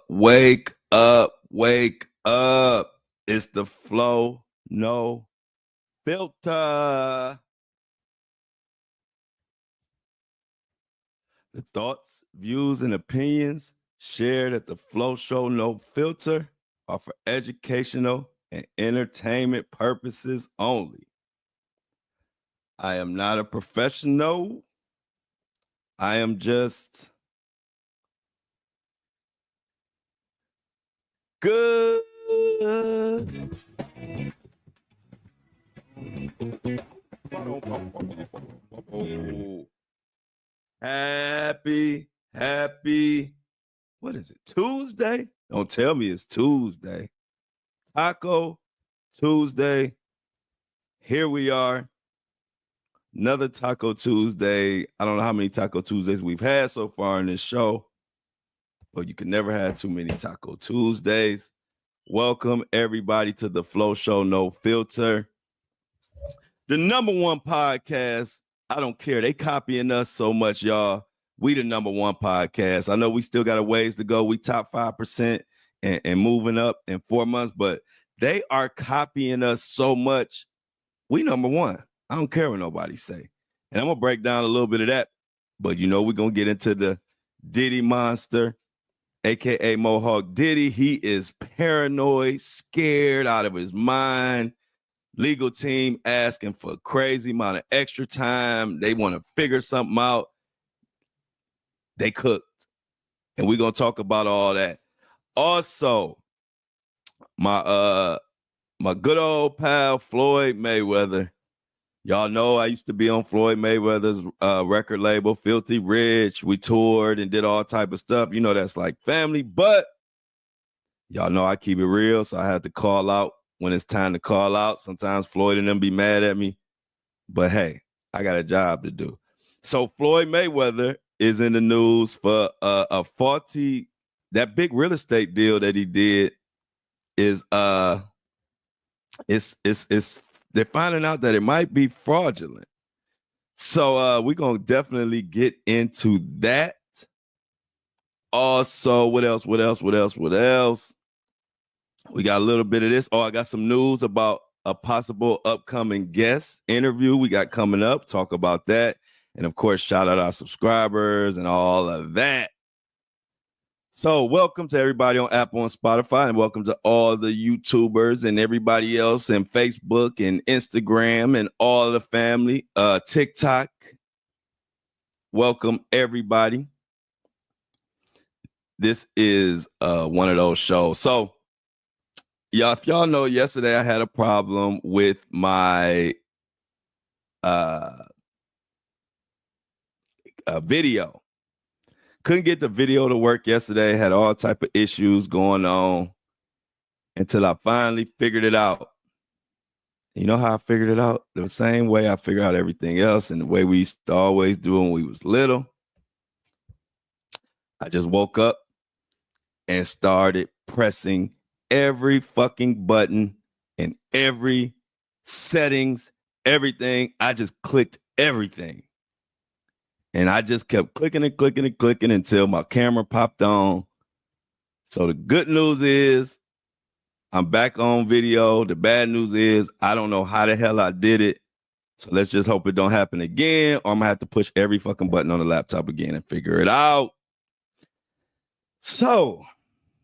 wake up, wake up. It's the Flow No Filter. The thoughts, views, and opinions shared at the Flow Show No Filter are for educational and entertainment purposes only. I am not a professional. I am just good. Happy, what is it, Tuesday? Don't tell me it's Tuesday. Taco Tuesday. Here we are. Another Taco Tuesday. I don't know how many Taco Tuesdays we've had so far in this show, but you can never have too many Taco Tuesdays. Welcome, everybody, to the Flow Show No Filter. The number one podcast. I don't care. They copying us so much, y'all. We the number one podcast. I know we still got a ways to go. We top 5% and moving up in 4 months, but they are copying us so much. We number one. I don't care what nobody say. And I'm going to break down a little bit of that. But you know we're going to get into the Diddy monster, a.k.a. Mohawk Diddy. He is paranoid, scared out of his mind. Legal team asking for a crazy amount of extra time. They want to figure something out. They cooked. And we're going to talk about all that. Also, my good old pal, Floyd Mayweather. Y'all know I used to be on Floyd Mayweather's record label, Filthy Rich. We toured and did all type of stuff. You know, that's like family. But y'all know I keep it real, so I had to call out when it's time to call out. Sometimes Floyd and them be mad at me. But hey, I got a job to do. So Floyd Mayweather is in the news for a faulty, that big real estate deal that he did is it's they're finding out that it might be fraudulent. So we're gonna definitely get into that. Also, what else? We got a little bit of this. Oh, I got some news about a possible upcoming guest interview we got coming up. Talk about that. And of course, shout out our subscribers and all of that. So welcome to everybody on Apple and Spotify, and welcome to all the YouTubers and everybody else, and Facebook and Instagram and all the family. TikTok. Welcome everybody. This is one of those shows. So y'all, if y'all know, yesterday I had a problem with my video. Couldn't get the video to work yesterday. Had all type of issues going on until I finally figured it out. You know how I figured it out? The same way I figured out everything else, and the way we used to always do when we was little. I just woke up and started pressing every fucking button and every settings, everything. I just clicked everything. And I just kept clicking until my camera popped on. So the good news is I'm back on video. The bad news is I don't know how the hell I did it. So let's just hope it don't happen again, or I'm going to have to push every fucking button on the laptop again and figure it out. So,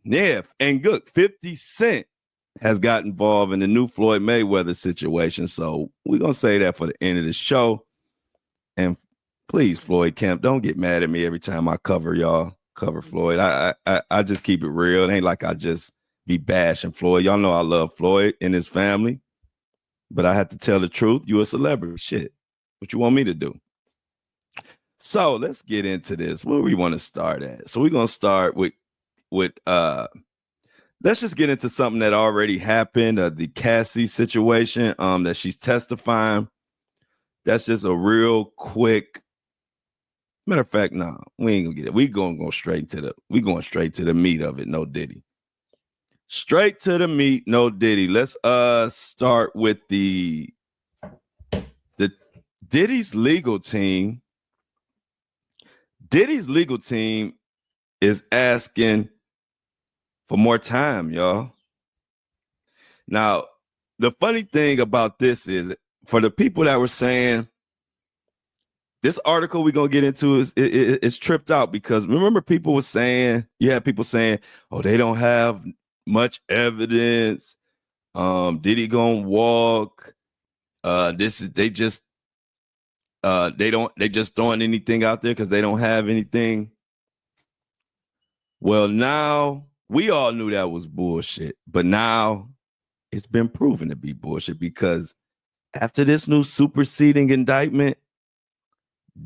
yeah, and good, 50 Cent has got involved in the new Floyd Mayweather situation. So we're going to say that for the end of the show. And please, Floyd Kemp, don't get mad at me every time I cover Floyd. I just keep it real. It ain't like I just be bashing Floyd. Y'all know I love Floyd and his family, but I have to tell the truth. You a celebrity. Shit. What you want me to do? So let's get into this. Where we want to start at? So we're going to start with let's just get into something that already happened, the Cassie situation that she's testifying. That's just a real quick. Matter of fact, no, we ain't gonna get it. We going straight to the meat of it. No Diddy. Straight to the meat. No Diddy. Let's start with the Diddy's legal team. Diddy's legal team is asking for more time, y'all. Now, the funny thing about this is, for the people that were saying, this article we're going to get into is tripped out, because remember, people were saying, you had people saying, oh, they don't have much evidence. Diddy gonna walk. They just throwing anything out there because they don't have anything. Well, now we all knew that was bullshit, but now it's been proven to be bullshit, because after this new superseding indictment,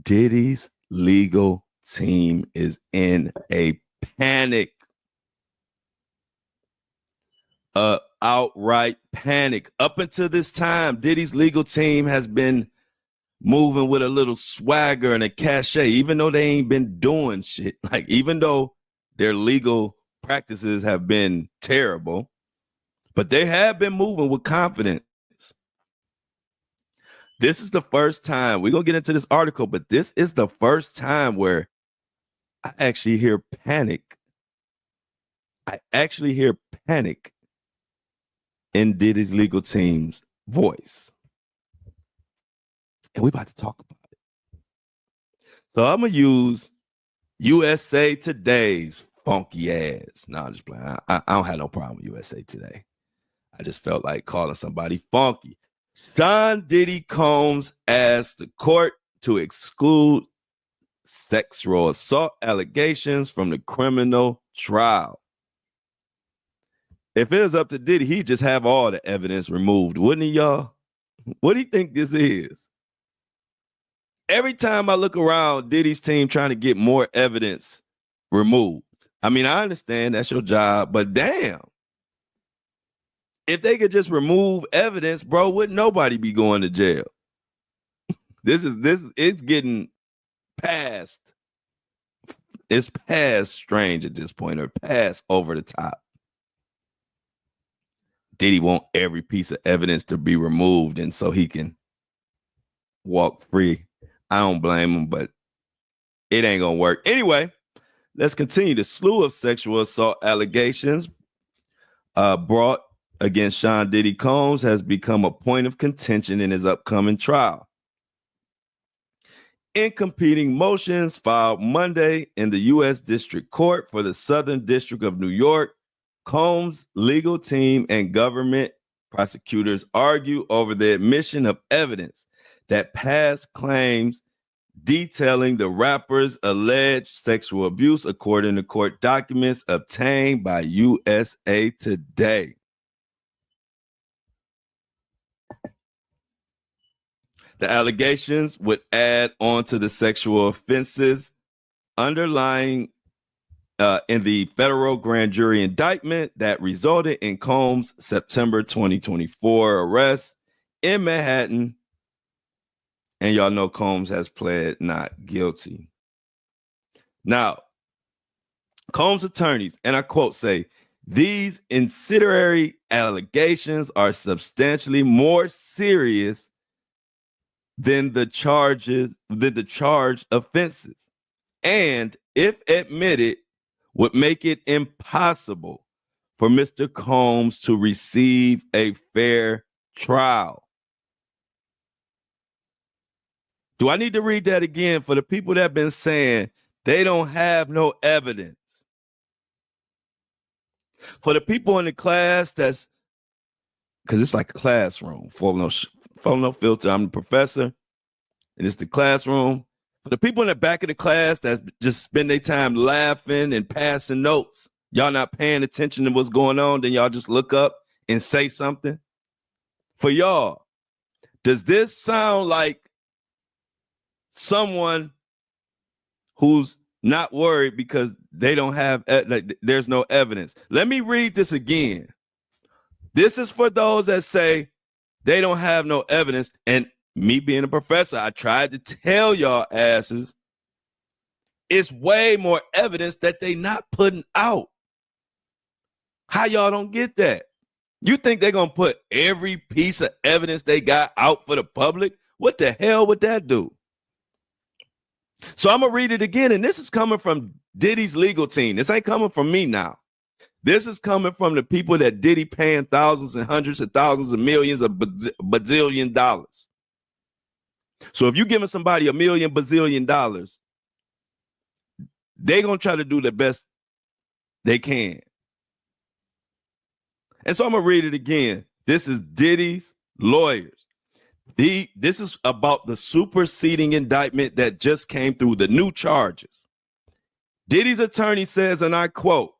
Diddy's legal team is in a panic. Outright panic. Up until this time, Diddy's legal team has been moving with a little swagger and a cachet, even though they ain't been doing shit. Like, even though their legal practices have been terrible, but they have been moving with confidence. This is the first time, we're going to get into this article, but this is the first time where I actually hear panic. I actually hear panic in Diddy's legal team's voice. And we're about to talk about it. So I'm going to use USA Today's funky ass. No, I'm just playing. I don't have no problem with USA Today. I just felt like calling somebody funky. Sean Diddy Combs asked the court to exclude sexual assault allegations from the criminal trial. If it was up to Diddy, he'd just have all the evidence removed, wouldn't he, y'all? What do you think this is? Every time I look around, Diddy's team trying to get more evidence removed. I mean, I understand that's your job, but damn. If they could just remove evidence, bro, wouldn't nobody be going to jail? It's getting past. It's past strange at this point, or past over the top. Diddy want every piece of evidence to be removed, and so he can walk free. I don't blame him, but it ain't gonna work. Anyway, let's continue. The slew of sexual assault allegations brought against Sean Diddy Combs has become a point of contention in his upcoming trial. In competing motions filed Monday in the U.S. District Court for the Southern District of New York, Combs' legal team and government prosecutors argue over the admission of evidence that past claims detailing the rapper's alleged sexual abuse, according to court documents obtained by USA Today. The allegations would add on to the sexual offenses underlying in the federal grand jury indictment that resulted in Combs' September 2024 arrest in Manhattan. And y'all know Combs has pled not guilty. Now, Combs' attorneys, and I quote, say, these incendiary allegations are substantially more serious than the charged offenses, and if admitted, would make it impossible for Mr. Combs to receive a fair trial. Do I need to read that again for the people that have been saying they don't have no evidence? For the people in the class that's, because it's like a classroom, full no filter. I'm the professor, and it's the classroom. For the people in the back of the class that just spend their time laughing and passing notes, y'all not paying attention to what's going on, then y'all just look up and say something. For y'all, does this sound like someone who's not worried because they don't have, there's no evidence? Let me read this again. This is for those that say they don't have no evidence. And me being a professor, I tried to tell y'all asses, it's way more evidence that they not putting out. How y'all don't get that? You think they're going to put every piece of evidence they got out for the public? What the hell would that do? So I'm going to read it again, and this is coming from Diddy's legal team. This ain't coming from me now. This is coming from the people that Diddy paying thousands and hundreds of thousands of millions of bazillion dollars. So if you're giving somebody $1 million bazillion dollars, they're going to try to do the best they can. And so I'm going to read it again. This is Diddy's lawyers. This is about the superseding indictment that just came through, the new charges. Diddy's attorney says, and I quote,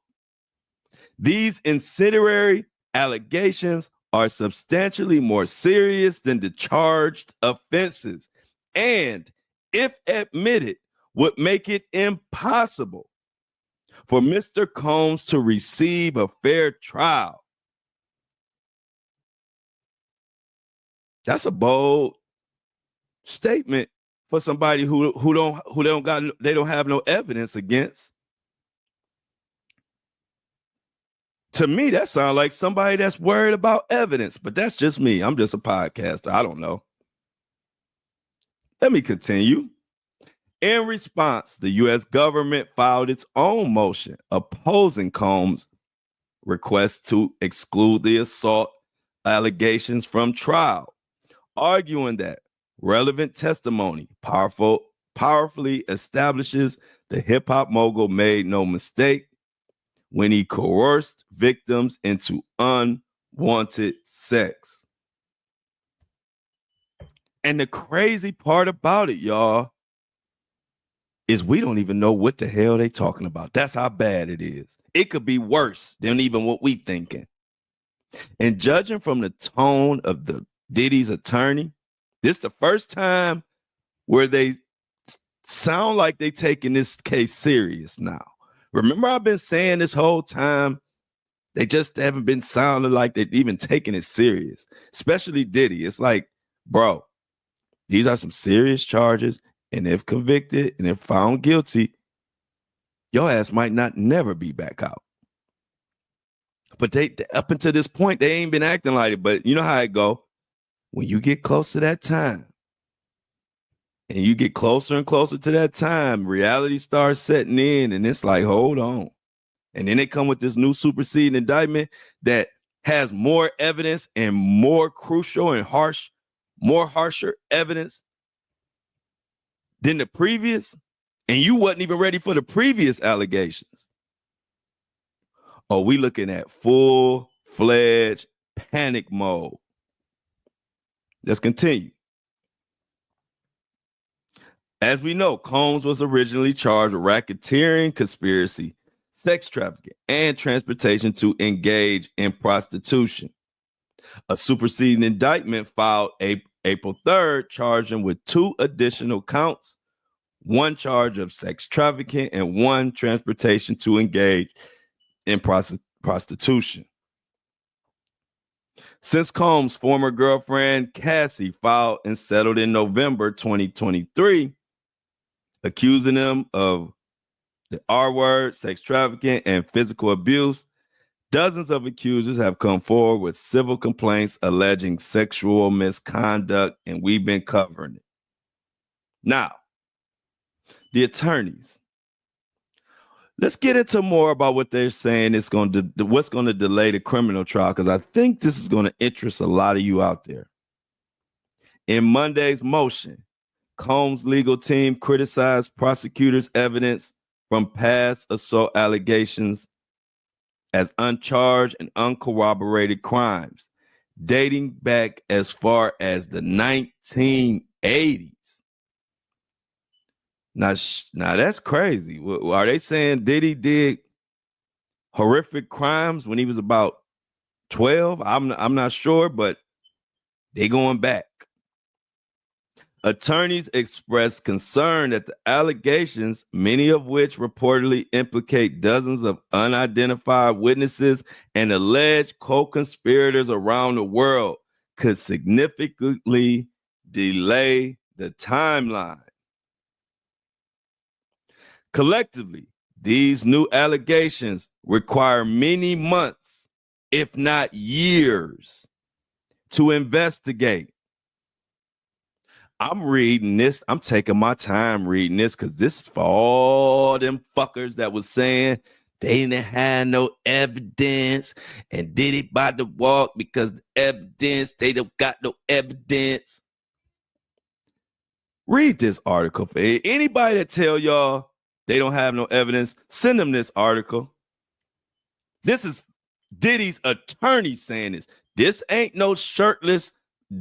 "These incendiary allegations are substantially more serious than the charged offenses, and if admitted, would make it impossible for Mr. Combs to receive a fair trial." That's a bold statement for somebody who don't have no evidence against. To me, that sounds like somebody that's worried about evidence, but that's just me. I'm just a podcaster. I don't know. Let me continue. In response, the U.S. government filed its own motion opposing Combs' request to exclude the assault allegations from trial, arguing that relevant testimony powerfully establishes the hip-hop mogul made no mistake when he coerced victims into unwanted sex. And the crazy part about it, y'all, is we don't even know what the hell they talking about. That's how bad it is. It could be worse than even what we thinking. And judging from the tone of the Diddy's attorney, this is the first time where they sound like they taking this case serious now. Remember, I've been saying this whole time, they just haven't been sounding like they're even taking it serious, especially Diddy. It's like, bro, these are some serious charges, and if convicted and if found guilty, your ass might not never be back out. But they up until this point, they ain't been acting like it. But you know how it go. When you get close to that time, and you get closer and closer to that time, reality starts setting in, and it's like, hold on. And then they come with this new superseding indictment that has more evidence and more crucial and harsher evidence than the previous, and you wasn't even ready for the previous allegations. Oh, we looking at full-fledged panic mode. Let's continue. As we know, Combs was originally charged with racketeering, conspiracy, sex trafficking, and transportation to engage in prostitution. A superseding indictment filed April 3rd charged him with 2 additional counts, 1 charge of sex trafficking and 1 transportation to engage in prostitution. Since Combs' former girlfriend, Cassie, filed and settled in November 2023, accusing him of the R-word, sex trafficking, and physical abuse, dozens of accusers have come forward with civil complaints alleging sexual misconduct, and we've been covering it. Now, the attorneys. Let's get into more about what they're saying is going to what's going to delay the criminal trial, because I think this is going to interest a lot of you out there. In Monday's motion, Combs' legal team criticized prosecutors' evidence from past assault allegations as uncharged and uncorroborated crimes dating back as far as the 1980s. Now that's crazy. Are they saying Diddy did horrific crimes when he was about 12? I'm not sure, but they going back. Attorneys expressed concern that the allegations, many of which reportedly implicate dozens of unidentified witnesses and alleged co-conspirators around the world, could significantly delay the timeline. Collectively, these new allegations require many months, if not years, to investigate. I'm reading this. I'm taking my time reading this because this is for all them fuckers that was saying They didn't have no evidence and did it by the walk because the evidence, they don't got no evidence. Read this article. For anybody that tell y'all they don't have no evidence, send them this article. This is Diddy's attorney saying this. This ain't no shirtless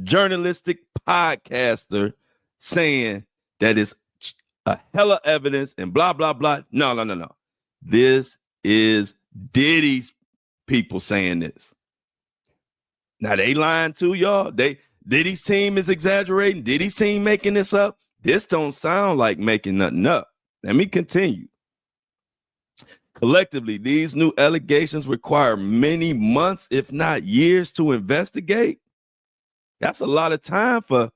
journalistic podcaster saying that it's a hella evidence and blah, blah, blah. No. This is Diddy's people saying this. Now they lying too, y'all. Diddy's team is exaggerating. Diddy's team making this up. This don't sound like making nothing up. Let me continue. Collectively, these new allegations require many months, if not years, to investigate. That's a lot of time for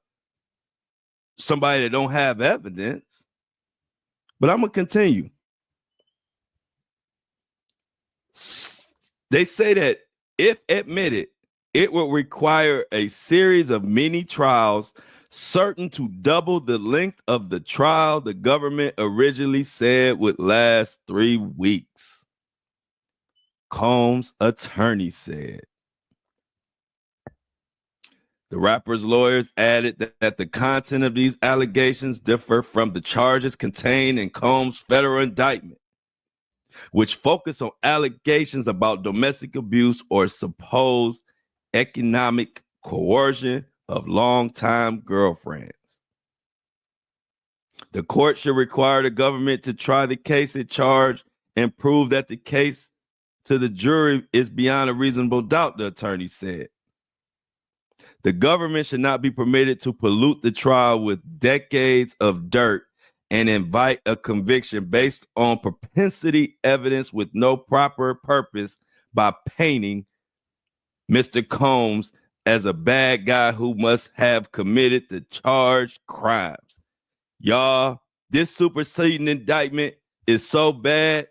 somebody that don't have evidence. But I'm going to continue. They say that if admitted, it will require a series of mini trials, certain to double the length of the trial the government originally said would last 3 weeks. Combs' attorney said. The rapper's lawyers added that the content of these allegations differ from the charges contained in Combs' federal indictment, which focus on allegations about domestic abuse or supposed economic coercion of longtime girlfriends. The court should require the government to try the case at charge and prove that the case to the jury is beyond a reasonable doubt, the attorney said. The government should not be permitted to pollute the trial with decades of dirt and invite a conviction based on propensity evidence with no proper purpose by painting Mr. Combs as a bad guy who must have committed the charged crimes. Y'all, this superseding indictment is so bad,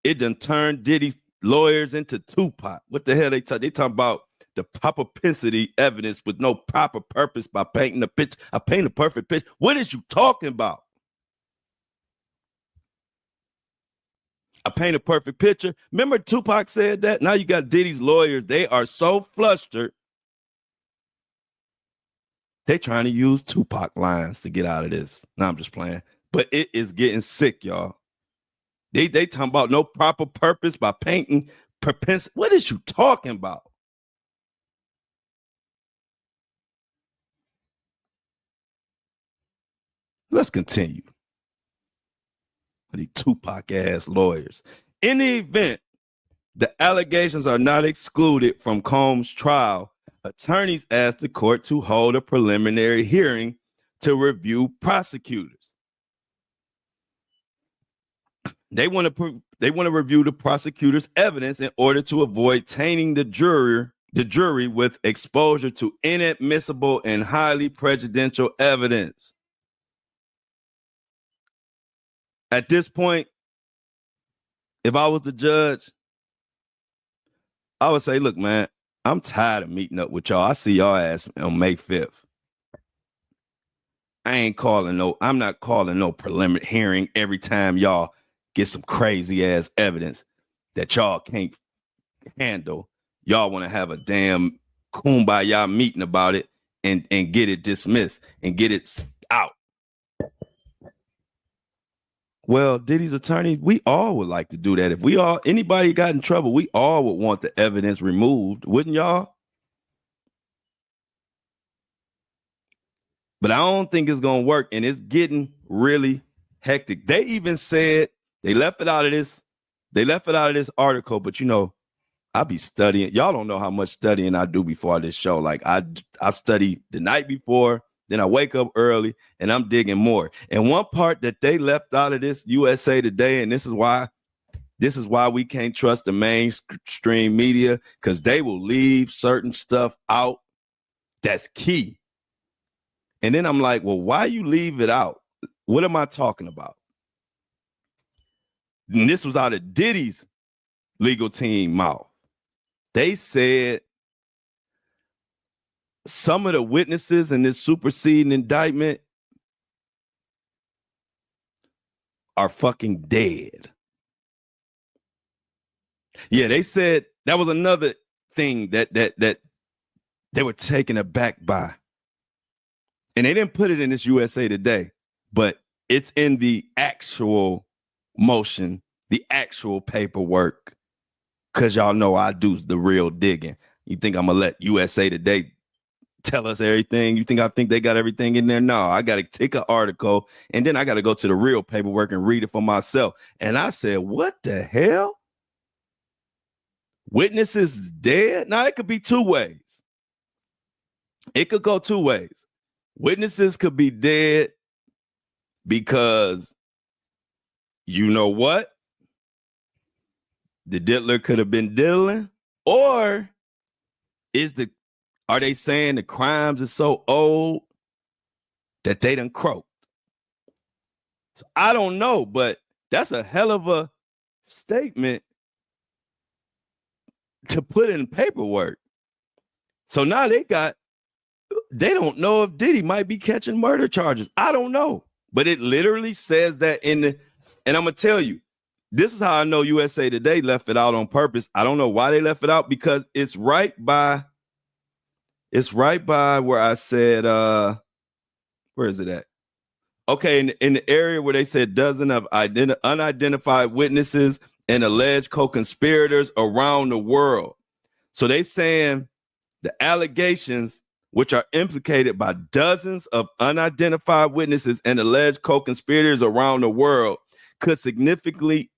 it done turned Diddy's lawyers into Tupac. What the hell they talking about? The propensity evidence with no proper purpose by painting a picture. I paint a perfect picture. What is you talking about? I paint a perfect picture. Remember Tupac said that? Now you got Diddy's lawyers. They are so flustered. They trying to use Tupac lines to get out of this. No, I'm just playing. But it is getting sick, y'all. They talking about no proper purpose by painting propensity. What is you talking about? Let's continue. The Tupac ass lawyers. In the event the allegations are not excluded from Combs' trial, attorneys asked the court to hold a preliminary hearing to review prosecutors. They want to review the prosecutor's evidence in order to avoid tainting the jury with exposure to inadmissible and highly prejudicial evidence. At this point, if I was the judge, I would say, look, man, I'm tired of meeting up with y'all. I see y'all ass on May 5th. I'm not calling no preliminary hearing every time y'all get some crazy ass evidence that y'all can't handle. Y'all want to have a damn kumbaya meeting about it and get it dismissed and get it out. Well, Diddy's attorney, we all would like to do that. If anybody got in trouble, we all would want the evidence removed, wouldn't y'all? But I don't think it's going to work, and it's getting really hectic. They even said they left it out of this. They left it out of this article, but I be studying. Y'all don't know how much studying I do before this show. Like I study the night before, then I wake up early and I'm digging more. And one part that they left out of this USA Today, and this is why we can't trust the mainstream media, because they will leave certain stuff out that's key. And then I'm like, well, why you leave it out? What am I talking about? And this was out of Diddy's legal team mouth. They said some of the witnesses in this superseding indictment are fucking dead. Yeah, they said that was another thing that they were taken aback by. And they didn't put it in this USA Today, but it's in the actual motion, the actual paperwork, because y'all know I do the real digging. You think I'm going to let USA Today tell us everything? You think I think they got everything in there? No, I got to take an article, and then I got to go to the real paperwork and read it for myself. And I said, what the hell? Witnesses dead? Now, it could be two ways. It could go two ways. Witnesses could be dead because you know what? The diddler could have been diddling. Or are they saying the crimes are so old that they done croaked? So I don't know, but that's a hell of a statement to put in paperwork. So now they don't know if Diddy might be catching murder charges. I don't know. But it literally says that and I'm going to tell you, this is how I know USA Today left it out on purpose. I don't know why they left it out, because it's right by where I said, where is it at? Okay, in the area where they said dozen of unidentified witnesses and alleged co-conspirators around the world. So they saying the allegations, which are implicated by dozens of unidentified witnesses and alleged co-conspirators around the world, could significantly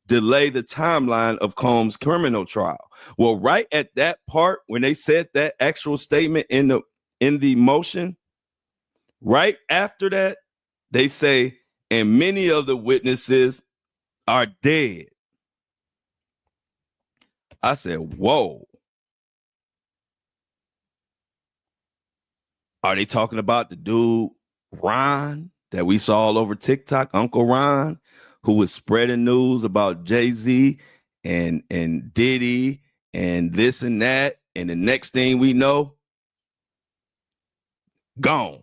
delay the timeline of Combs' criminal trial. Well, right at that part, when they said that actual statement in the motion, right after that, they say, and many of the witnesses are dead. I said, whoa. Are they talking about the dude, Ron, that we saw all over TikTok, Uncle Ron, who was spreading news about Jay-Z and Diddy and this and that, and the next thing we know, gone.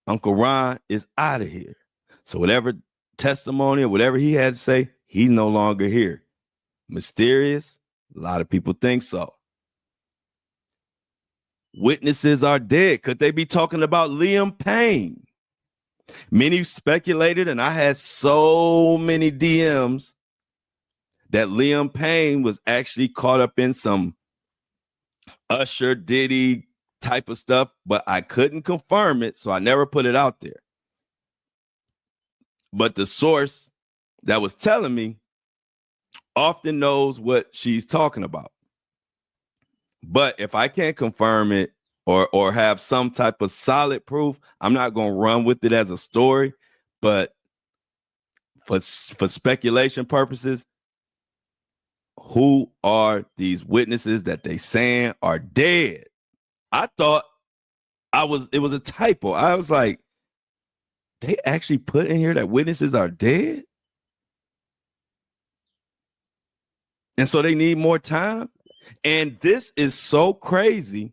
Uncle Ron is out of here. So whatever testimony or whatever he had to say, he's no longer here. Mysterious? A lot of people think so. Witnesses are dead. Could they be talking about Liam Payne? Many speculated, and I had so many DMs, that Liam Payne was actually caught up in some Usher, Diddy type of stuff, but I couldn't confirm it, so I never put it out there. But the source that was telling me often knows what she's talking about. But if I can't confirm it or have some type of solid proof, I'm not going to run with it as a story. But for speculation purposes, who are these witnesses that they saying are dead? I thought it was a typo. I was like, they actually put in here that witnesses are dead? And so they need more time? And this is so crazy.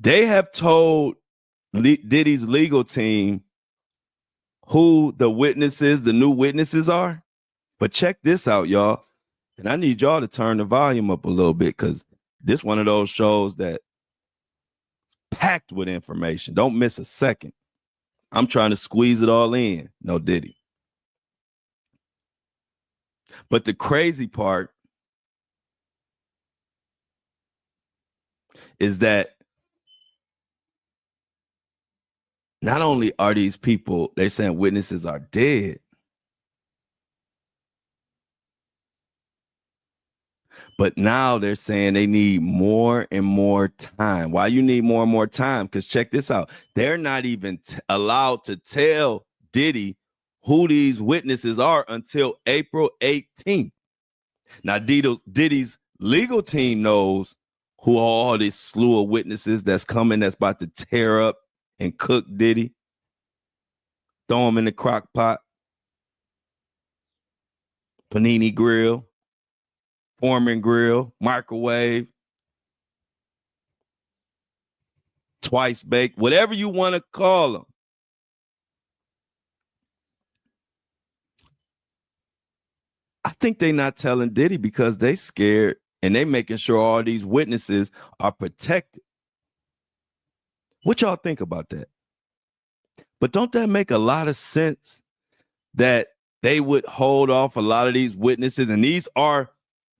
They have told Diddy's legal team who the witnesses, the new witnesses are. But check this out, y'all. And I need y'all to turn the volume up a little bit, because this one of those shows that packed with information. Don't miss a second. I'm trying to squeeze it all in. No Diddy. But the crazy part is that not only are these people, they're saying witnesses are dead, but now they're saying they need more and more time. Why you need more and more time? Because check this out. They're not even allowed to tell Diddy who these witnesses are until April 18th. Now, Diddy's legal team knows who all this slew of witnesses that's coming, that's about to tear up and cook Diddy, throw him in the crock pot, panini grill, Foreman grill, microwave, twice baked, whatever you want to call them. think they're not telling Diddy because they scared and they making sure all these witnesses are protected. What y'all think about that? But don't that make a lot of sense that they would hold off a lot of these witnesses? And these are,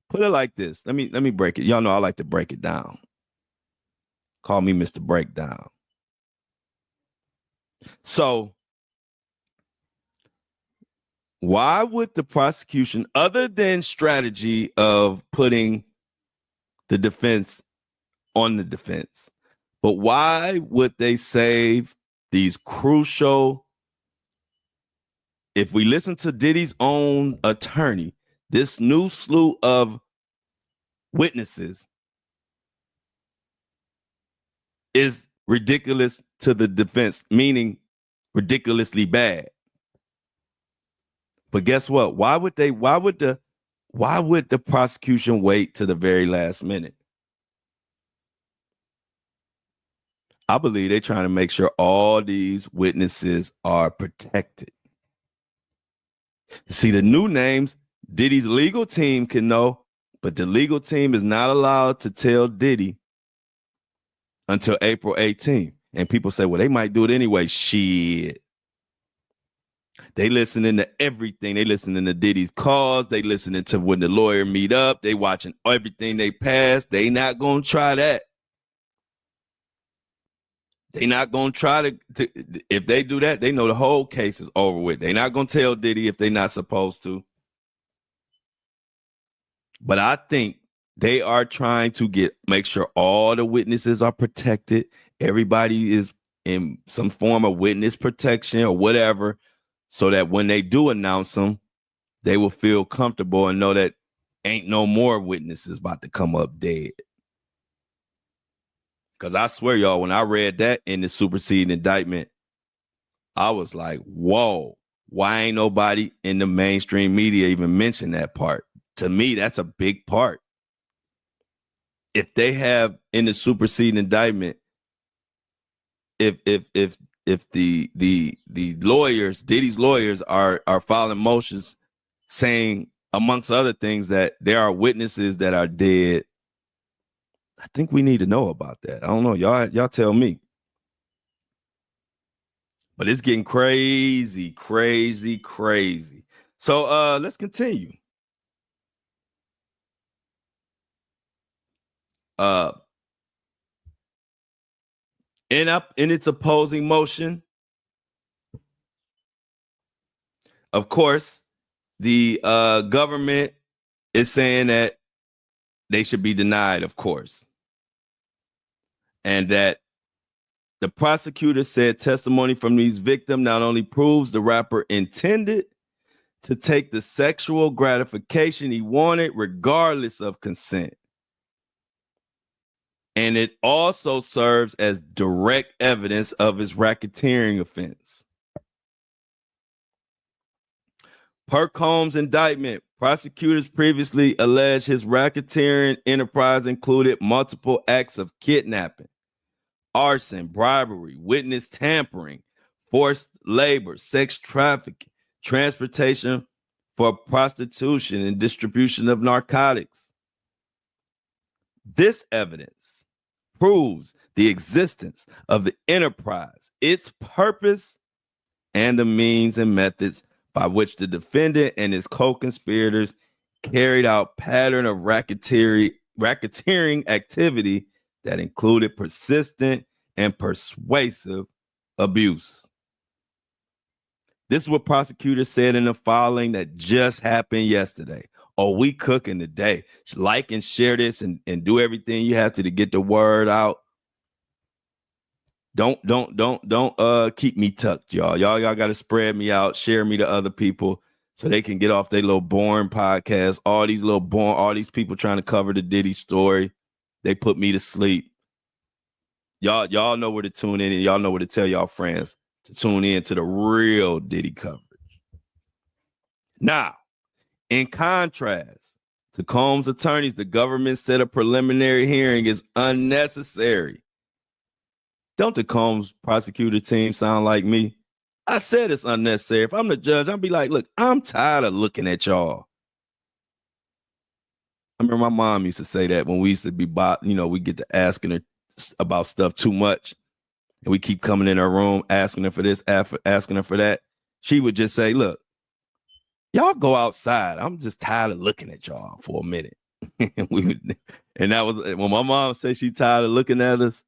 put it like this. Let me break it. Y'all know I like to break it down. Call me Mr. Breakdown. So why would the prosecution, other than strategy of putting the defense on the defense, but why would they save these crucial, if we listen to Diddy's own attorney, this new slew of witnesses is ridiculous to the defense, meaning ridiculously bad. But guess what? Why would the prosecution wait to the very last minute? I believe they're trying to make sure all these witnesses are protected. See, the new names, Diddy's legal team can know, but the legal team is not allowed to tell Diddy until April 18th. And people say, well, they might do it anyway. Shit. They listening to everything. They listening to Diddy's calls. They listening to when the lawyer meet up. They watching everything they pass. They not going to try that. They not going to try to, if they do that, they know the whole case is over with. They not going to tell Diddy if they not supposed to. But I think they are trying to make sure all the witnesses are protected. Everybody is in some form of witness protection or whatever, so that when they do announce them, they will feel comfortable and know that ain't no more witnesses about to come up dead. Because I swear, y'all, when I read that in the superseding indictment, I was like, whoa, why ain't nobody in the mainstream media even mention that part? To me, that's a big part. If they have in the superseding indictment, if the lawyers, Diddy's lawyers are filing motions saying, amongst other things, that there are witnesses that are dead, I think we need to know about that. I don't know. Y'all tell me. But it's getting crazy, crazy, crazy. So let's continue. In its opposing motion, of course, the government is saying that they should be denied, of course. And that the prosecutor said testimony from these victims not only proves the rapper intended to take the sexual gratification he wanted regardless of consent, and it also serves as direct evidence of his racketeering offense. Per Combs' indictment, prosecutors previously alleged his racketeering enterprise included multiple acts of kidnapping, arson, bribery, witness tampering, forced labor, sex trafficking, transportation for prostitution, and distribution of narcotics. This evidence proves the existence of the enterprise, its purpose, and the means and methods by which the defendant and his co-conspirators carried out pattern of racketeering activity that included persistent and persuasive abuse. This is what prosecutors said in the filing that just happened yesterday. Oh, we cooking today. Like and share this and do everything you have to get the word out. Don't keep me tucked, y'all. Y'all got to spread me out, share me to other people so they can get off their little boring podcast. All these people trying to cover the Diddy story. They put me to sleep. Y'all know where to tune in, and y'all know where to tell y'all friends to tune in to the real Diddy coverage. Now, in contrast to Combs' attorneys, the government said a preliminary hearing is unnecessary. Don't the Combs prosecutor team sound like me? I said it's unnecessary. If I'm the judge, I'll be like, look, I'm tired of looking at y'all. I remember my mom used to say that when we used to be, we get to asking her about stuff too much, and we keep coming in her room asking her for this, asking her for that. She would just say, "Look, y'all go outside. I'm just tired of looking at y'all for a minute." And that was when my mom said she tired of looking at us.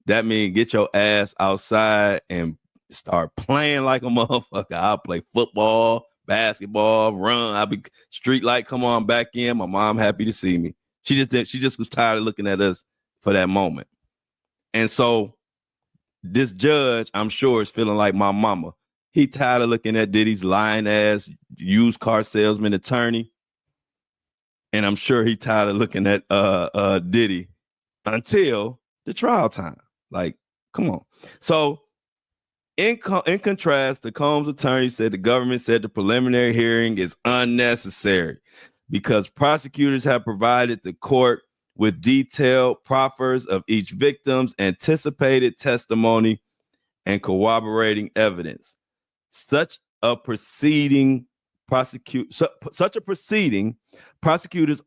That means get your ass outside and start playing like a motherfucker. I'll play football, basketball, run. I'll be street light, come on back in. My mom happy to see me. She just was tired of looking at us for that moment. And so this judge, I'm sure, is feeling like my mama. He tired of looking at Diddy's lying ass used car salesman attorney. And I'm sure he tired of looking at Diddy until the trial time. Like, come on. So in contrast, the Combs attorney said the government said the preliminary hearing is unnecessary because prosecutors have provided the court with detailed proffers of each victim's anticipated testimony and corroborating evidence. Such a proceeding, prosecutors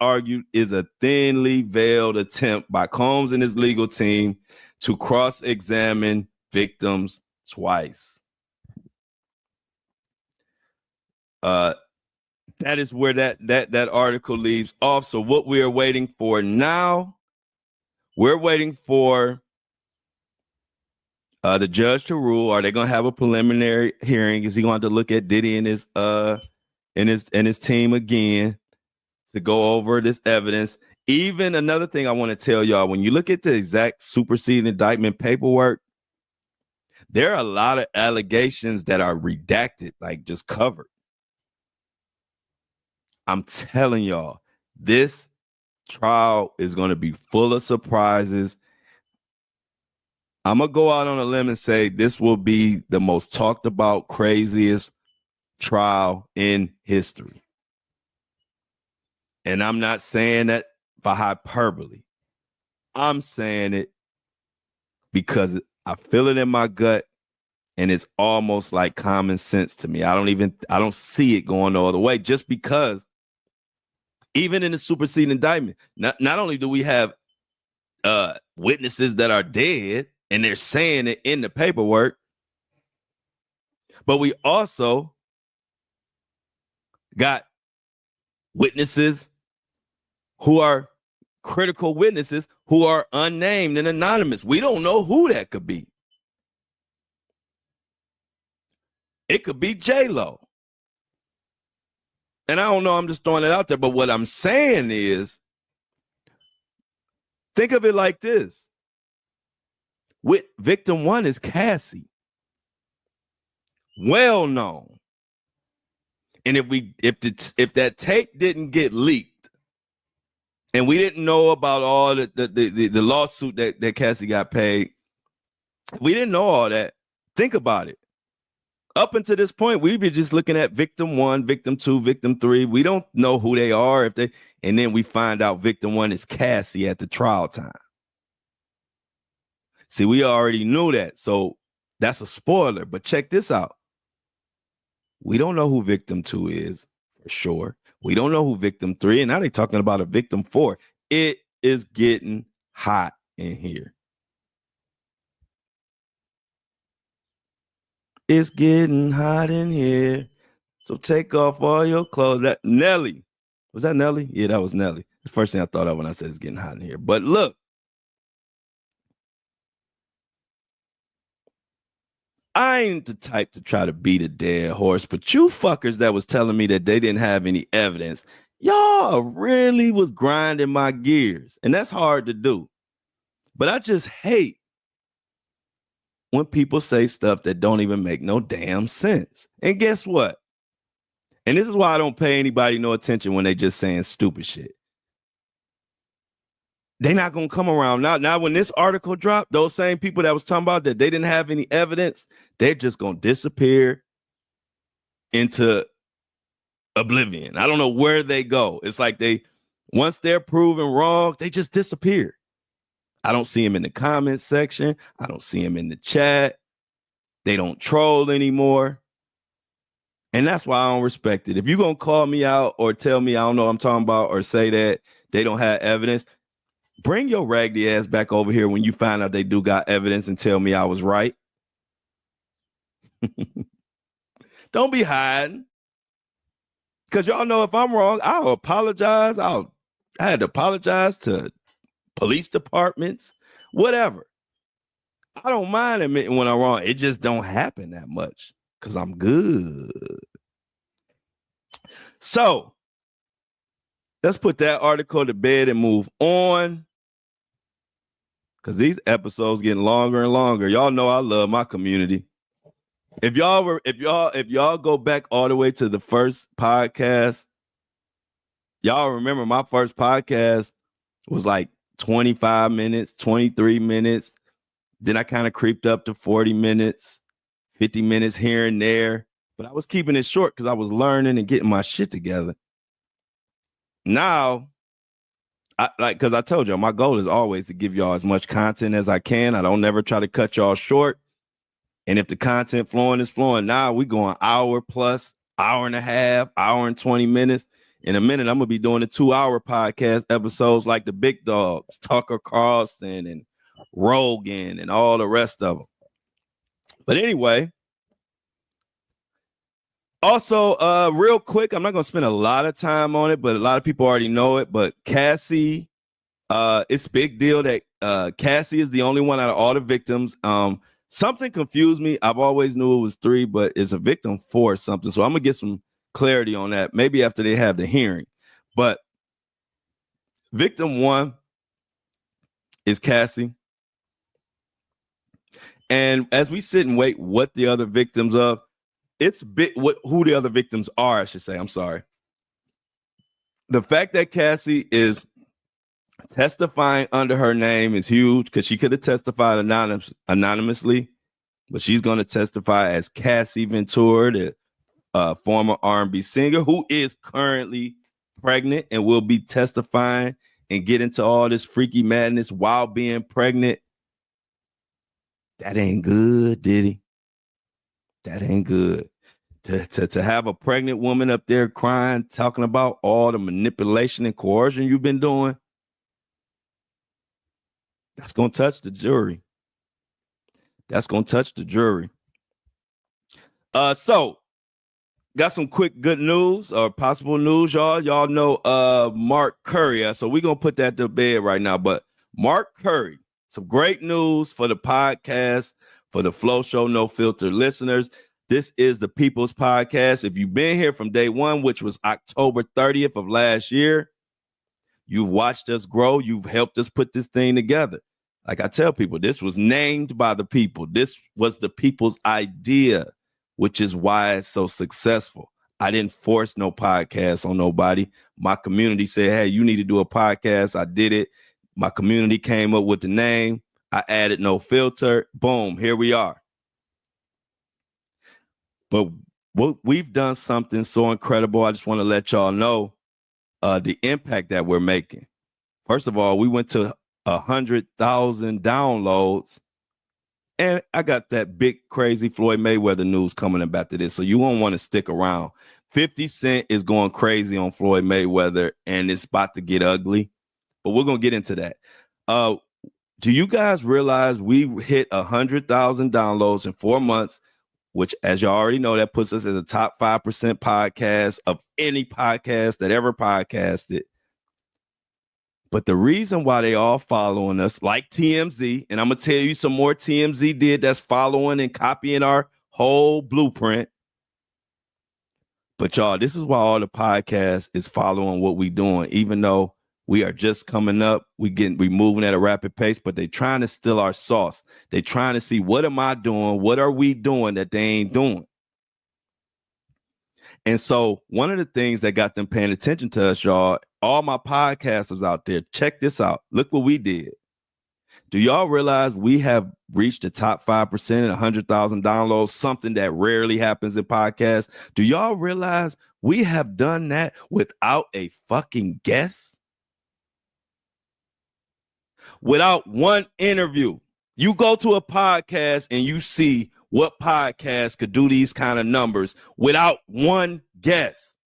argued, is a thinly veiled attempt by Combs and his legal team to cross-examine victims twice. That is where that article leaves off. So what we are waiting for now, we're waiting for the judge to rule. Are they going to have a preliminary hearing? Is he going to look at Diddy and his team again to go over this evidence? Even another thing I want to tell y'all, when you look at the exact superseding indictment paperwork, there are a lot of allegations that are redacted, like just covered. I'm telling y'all, this trial is going to be full of surprises. I'm going to go out on a limb and say this will be the most talked about, craziest trial in history. And I'm not saying that for hyperbole. I'm saying it because I feel it in my gut and it's almost like common sense to me. I don't see it going the other way, just because even in the superseding indictment, not only do we have witnesses that are dead and they're saying it in the paperwork, but we also got witnesses who are critical witnesses who are unnamed and anonymous. We don't know who that could be. It could be J-Lo. And I don't know, I'm just throwing it out there. But what I'm saying is, think of it like this. With victim one is Cassie. Well known. And if that tape didn't get leaked, and we didn't know about all the lawsuit that Cassie got paid, we didn't know all that. Think about it. Up until this point, we've been just looking at victim one, victim two, victim three. We don't know who they are, and then we find out victim one is Cassie at the trial time. See, we already knew that, so that's a spoiler. But check this out. We don't know who victim two is for sure. We don't know who victim three, and now they're talking about a victim four. It is getting hot in here. It's getting hot in here. So take off all your clothes. That Nelly. Was that Nelly? Yeah, that was Nelly. The first thing I thought of when I said it's getting hot in here. But look. I ain't the type to try to beat a dead horse, but you fuckers that was telling me that they didn't have any evidence, y'all really was grinding my gears. And that's hard to do. But I just hate when people say stuff that don't even make no damn sense. And guess what? And this is why I don't pay anybody no attention when they just saying stupid shit. They're not going to come around. Now, when this article dropped, those same people that was talking about that they didn't have any evidence, they're just going to disappear into oblivion. I don't know where they go. It's like once they're proven wrong, they just disappear. I don't see them in the comment section. I don't see them in the chat. They don't troll anymore. And that's why I don't respect it. If you're going to call me out or tell me I don't know what I'm talking about or say that they don't have evidence, bring your raggedy ass back over here when you find out they do got evidence and tell me I was right. Don't be hiding. Because y'all know if I'm wrong, I'll apologize. I had to apologize to police departments, whatever. I don't mind admitting when I'm wrong. It just don't happen that much because I'm good. So let's put that article to bed and move on. Because these episodes getting longer and longer. Y'all know I love my community. If y'all go back all the way to the first podcast, y'all remember my first podcast was like 25 minutes, 23 minutes. Then I kind of creeped up to 40 minutes, 50 minutes here and there. But I was keeping it short because I was learning and getting my shit together. Now, because I told y'all, my goal is always to give y'all as much content as I can. I don't never try to cut y'all short. And if the content flowing is flowing, now we going hour plus, hour and a half, hour and 20 minutes. In a minute, I'm going to be doing the 2-hour podcast episodes like the big dogs, Tucker Carlson and Rogan and all the rest of them. But anyway, also, real quick, I'm not going to spend a lot of time on it, but a lot of people already know it. But Cassie, it's a big deal that Cassie is the only one out of all the victims. Something confused me. I've always knew it was 3, but it's a victim 4 or something. So I'm going to get some clarity on that, maybe after they have the hearing. But victim 1 is Cassie. And as we sit and wait what the other victims of, it's who the other victims are, I should say. I'm sorry. The fact that Cassie is testifying under her name is huge because she could have testified anonymously, but she's going to testify as Cassie Ventura, the former R&B singer who is currently pregnant and will be testifying and get into all this freaky madness while being pregnant. That ain't good, Diddy. That ain't good. To have a pregnant woman up there crying, talking about all the manipulation and coercion you've been doing, that's going to touch the jury. That's going to touch the jury. So, got some quick good news or possible news, y'all. Y'all know Mark Curry. So we're going to put that to bed right now. But Mark Curry, some great news for the podcast, for the Flow Show No Filter listeners. This is the People's Podcast. If you've been here from day one, which was October 30th of last year, you've watched us grow. You've helped us put this thing together. Like I tell people, this was named by the people. This was the people's idea, which is why it's so successful. I didn't force no podcast on nobody. My community said, hey, you need to do a podcast. I did it. My community came up with the name. I added No Filter. Boom, here we are. But we've done something so incredible. I just want to let y'all know the impact that we're making. First of all, we went to 100,000 downloads. And I got that big, crazy Floyd Mayweather news coming up after this. So you won't want to stick around. 50 Cent is going crazy on Floyd Mayweather, and it's about to get ugly. But we're going to get into that. Do you guys realize we hit 100,000 downloads in 4 months, which, as you already know, that puts us as a top 5% podcast of any podcast that ever podcasted. But the reason why they all following us, like TMZ, and I'm going to tell you some more TMZ did that's following and copying our whole blueprint. But y'all, this is why all the podcasts is following what we doing, even though we are just coming up. We moving at a rapid pace, but they trying to steal our sauce. They trying to see, what am I doing? What are we doing that they ain't doing? And so one of the things that got them paying attention to us, y'all, all my podcasters out there, check this out. Look what we did. Do y'all realize we have reached the top 5% and 100,000 downloads, something that rarely happens in podcasts? Do y'all realize we have done that without a fucking guest? Without one interview. You go to a podcast and you see what podcast could do these kind of numbers without one guest?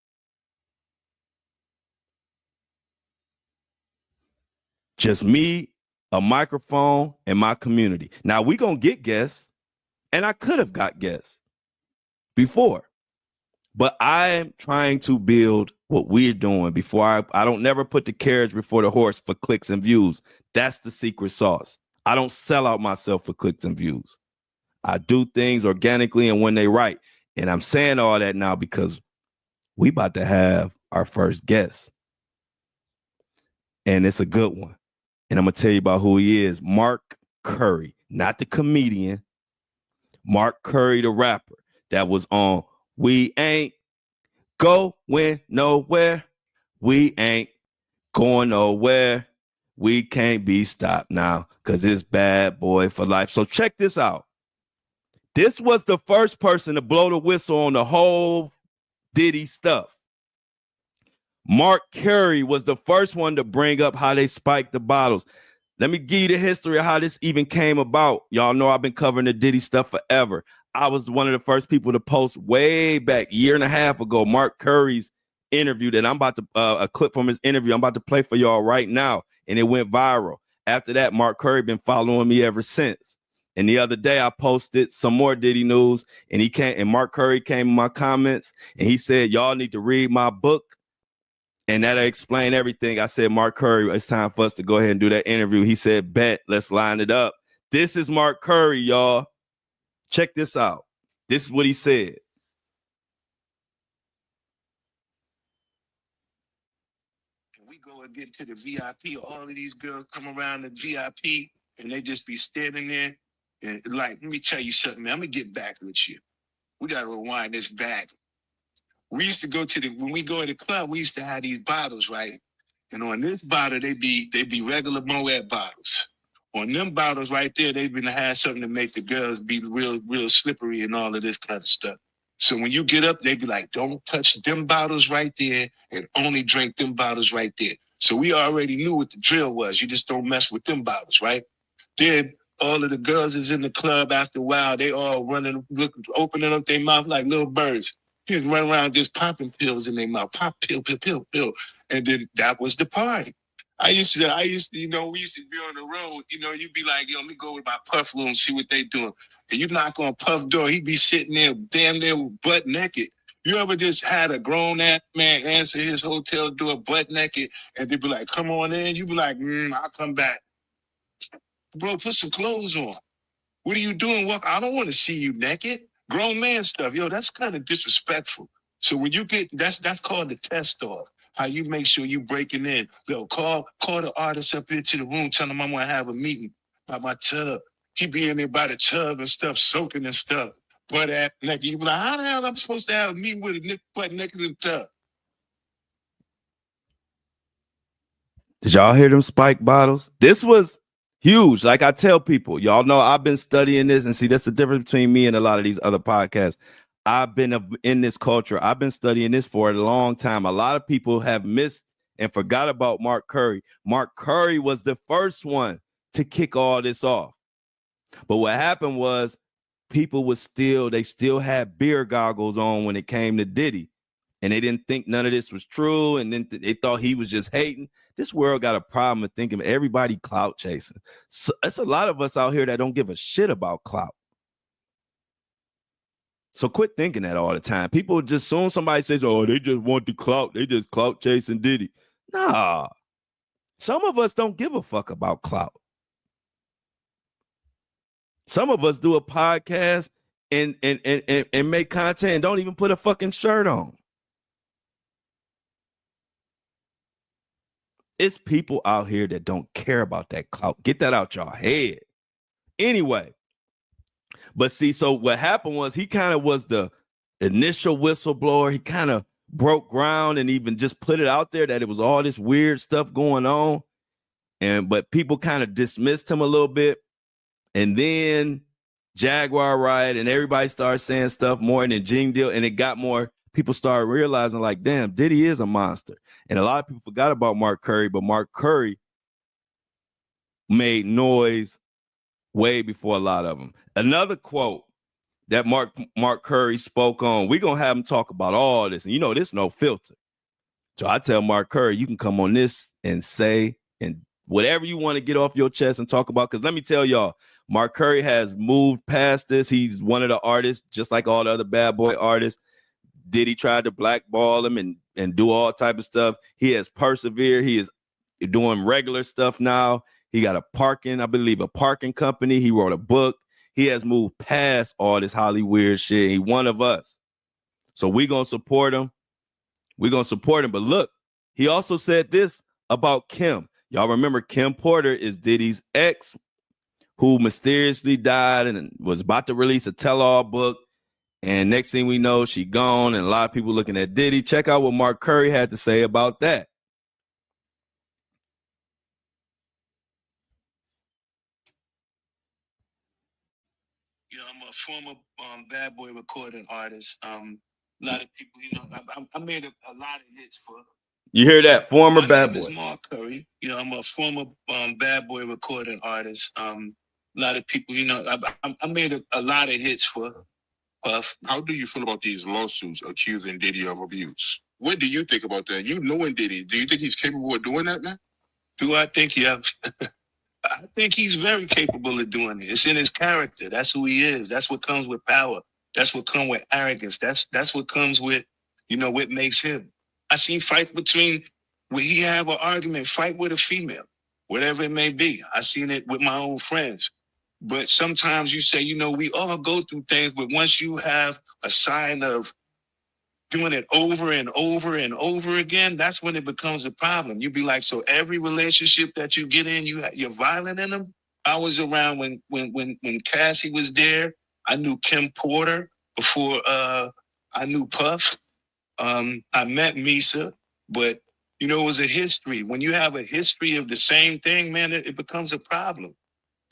Just me, a microphone, and my community. Now we gonna get guests, and I could have got guests before, but I'm trying to build what we're doing before I don't never put the carriage before the horse for clicks and views. That's the secret sauce. I don't sell out myself for clicks and views. I do things organically and when they right. And I'm saying all that now because we about to have our first guest. And it's a good one. And I'm going to tell you about who he is. Mark Curry, not the comedian. Mark Curry, the rapper that was on We Ain't Going Nowhere. We ain't going nowhere. We can't be stopped now because it's bad boy for life. So check this out. This was the first person to blow the whistle on the whole Diddy stuff. Mark Curry was the first one to bring up how they spiked the bottles. Let me give you the history of how this even came about. Y'all know I've been covering the Diddy stuff forever. I was one of the first people to post way back a year and a half ago, Mark Curry's interview that I'm about to, a clip from his interview I'm about to play for y'all right now. And it went viral. After that, Mark Curry been following me ever since. And the other day I posted some more Diddy news and Mark Curry came in my comments and he said, y'all need to read my book. And that'll explain everything. I said, Mark Curry, it's time for us to go ahead and do that interview. He said, bet, let's line it up. This is Mark Curry, y'all. Check this out. This is what he said. We go and get to the VIP. All of these girls come around the VIP and they just be standing there. And like, let me tell you something, man. I'm going to get back with you. We got to rewind this back. We used to go to when we go to the club, we used to have these bottles, right? And on this bottle, they be regular Moet bottles. On them bottles right there, they've been to have something to make the girls be real slippery and all of this kind of stuff. So when you get up, they be like, don't touch them bottles right there and only drink them bottles right there. So we already knew what the drill was. You just don't mess with them bottles, right? Then all of the girls is in the club after a while. They all running, opening up their mouth like little birds. He was running around just popping pills in their mouth. Pop, pill. And then that was the party. I used to, we used to be on the road, you'd be like, yo, let me go with my Puff room, see what they doing. And you knock on Puff door, he'd be sitting there damn near butt naked. You ever just had a grown-ass man answer his hotel door butt naked and they'd be like, come on in? You'd be like, I'll come back. Bro, put some clothes on. What are you doing? I don't want to see you naked. Grown man stuff. Yo, that's kind of disrespectful. So when you get, that's called the test off. How you make sure you breaking in. Yo, call the artist up here to the room, tell him I'm going to have a meeting by my tub. He be in there by the tub and stuff, soaking and stuff. Butt ass naked. You be like, how the hell I'm supposed to have a meeting with a butt naked in the tub? Did y'all hear them spike bottles? This was huge. Like I tell people, y'all know I've been studying this, and see, that's the difference between me and a lot of these other podcasts. I've been in this culture. I've been studying this for a long time. A lot of people have missed and forgot about Mark Curry. Mark Curry was the first one to kick all this off. But what happened was people they still had beer goggles on when it came to Diddy. And they didn't think none of this was true. And then they thought he was just hating. This world got a problem with thinking everybody clout chasing. So it's a lot of us out here that don't give a shit about clout. So quit thinking that all the time. People just, soon somebody says, oh, they just want the clout. They just clout chasing Diddy. Nah. Some of us don't give a fuck about clout. Some of us do a podcast and make content and don't even put a fucking shirt on. It's people out here that don't care about that clout. Get that out y'all head. Anyway, but see, so what happened was he kind of was the initial whistleblower. He kind of broke ground and even just put it out there that it was all this weird stuff going on. But people kind of dismissed him a little bit. And then Jaguar Riot and everybody started saying stuff more, and then Gene Deal, and it got more. People started realizing like, damn, Diddy is a monster. And a lot of people forgot about Mark Curry, but Mark Curry made noise way before a lot of them. Another quote that Mark Curry spoke on. We're going to have him talk about all this. And this no filter. So I tell Mark Curry, you can come on this and say and whatever you want to get off your chest and talk about. Because let me tell y'all, Mark Curry has moved past this. He's one of the artists, just like all the other bad boy artists. Diddy tried to blackball him and do all type of stuff. He has persevered. He is doing regular stuff now. He got a parking company. He wrote a book. He has moved past all this Hollywood shit. He one of us. So we going to support him. We're going to support him. But look, he also said this about Kim. Y'all remember Kim Porter is Diddy's ex who mysteriously died and was about to release a tell-all book. And next thing we know, she gone. And a lot of people looking at Diddy. Check out what Mark Curry had to say about that. I'm a former bad boy recording artist. A lot of people, I made a lot of hits for. You hear that? Former My bad name boy. is Mark Curry. I'm a former bad boy recording artist. A lot of people, I made a lot of hits for Puff. How do you feel about these lawsuits accusing Diddy of abuse? What do you think about that? You knowing Diddy, do you think he's capable of doing that, man? Do I think I think he's very capable of doing it. It's in his character. That's who he is. That's what comes with power. That's what comes with arrogance. That's what comes with, what makes him. I seen fight between, when he have an argument, fight with a female, whatever it may be. I seen it with my own friends. But sometimes you say, we all go through things, but once you have a sign of doing it over and over and over again, that's when it becomes a problem. You be like, so every relationship that you get in, you're violent in them. I was around when Cassie was there. I knew Kim Porter before I knew Puff. I met Misa, but it was a history. When you have a history of the same thing, man, it becomes a problem.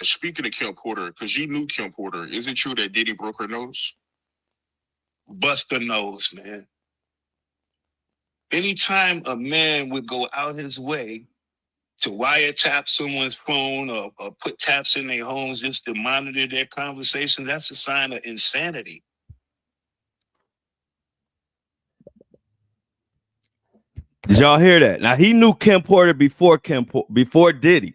Speaking of Kim Porter, because you knew Kim Porter, is it true that Diddy broke her nose? Bust her nose, man. Anytime a man would go out his way to wiretap someone's phone or put taps in their homes just to monitor their conversation, that's a sign of insanity. Did y'all hear that? Now, he knew Kim Porter before Diddy.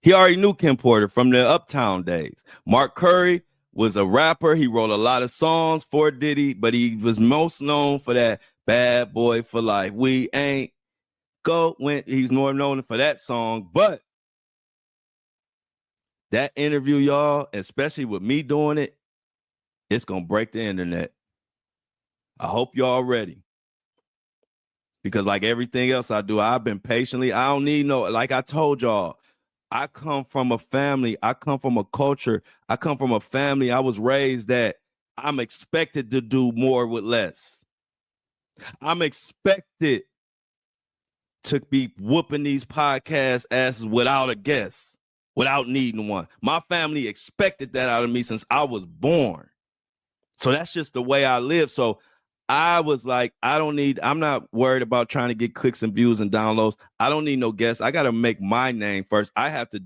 He already knew Kim Porter from the Uptown days. Mark Curry was a rapper. He wrote a lot of songs for Diddy, but he was most known for that Bad Boy for Life. We ain't he's more known for that song. But that interview, y'all, especially with me doing it, it's going to break the internet. I hope y'all ready. Because like everything else I do, I've been patiently. I don't need like I told y'all, I come from a family. I come from a culture. I come from a family. I was raised that I'm expected to do more with less. I'm expected to be whooping these podcast asses without a guest, without needing one. My family expected that out of me since I was born. So that's just the way I live. So I was like, I'm not worried about trying to get clicks and views and downloads. I don't need no guests. I got to make my name first. I have to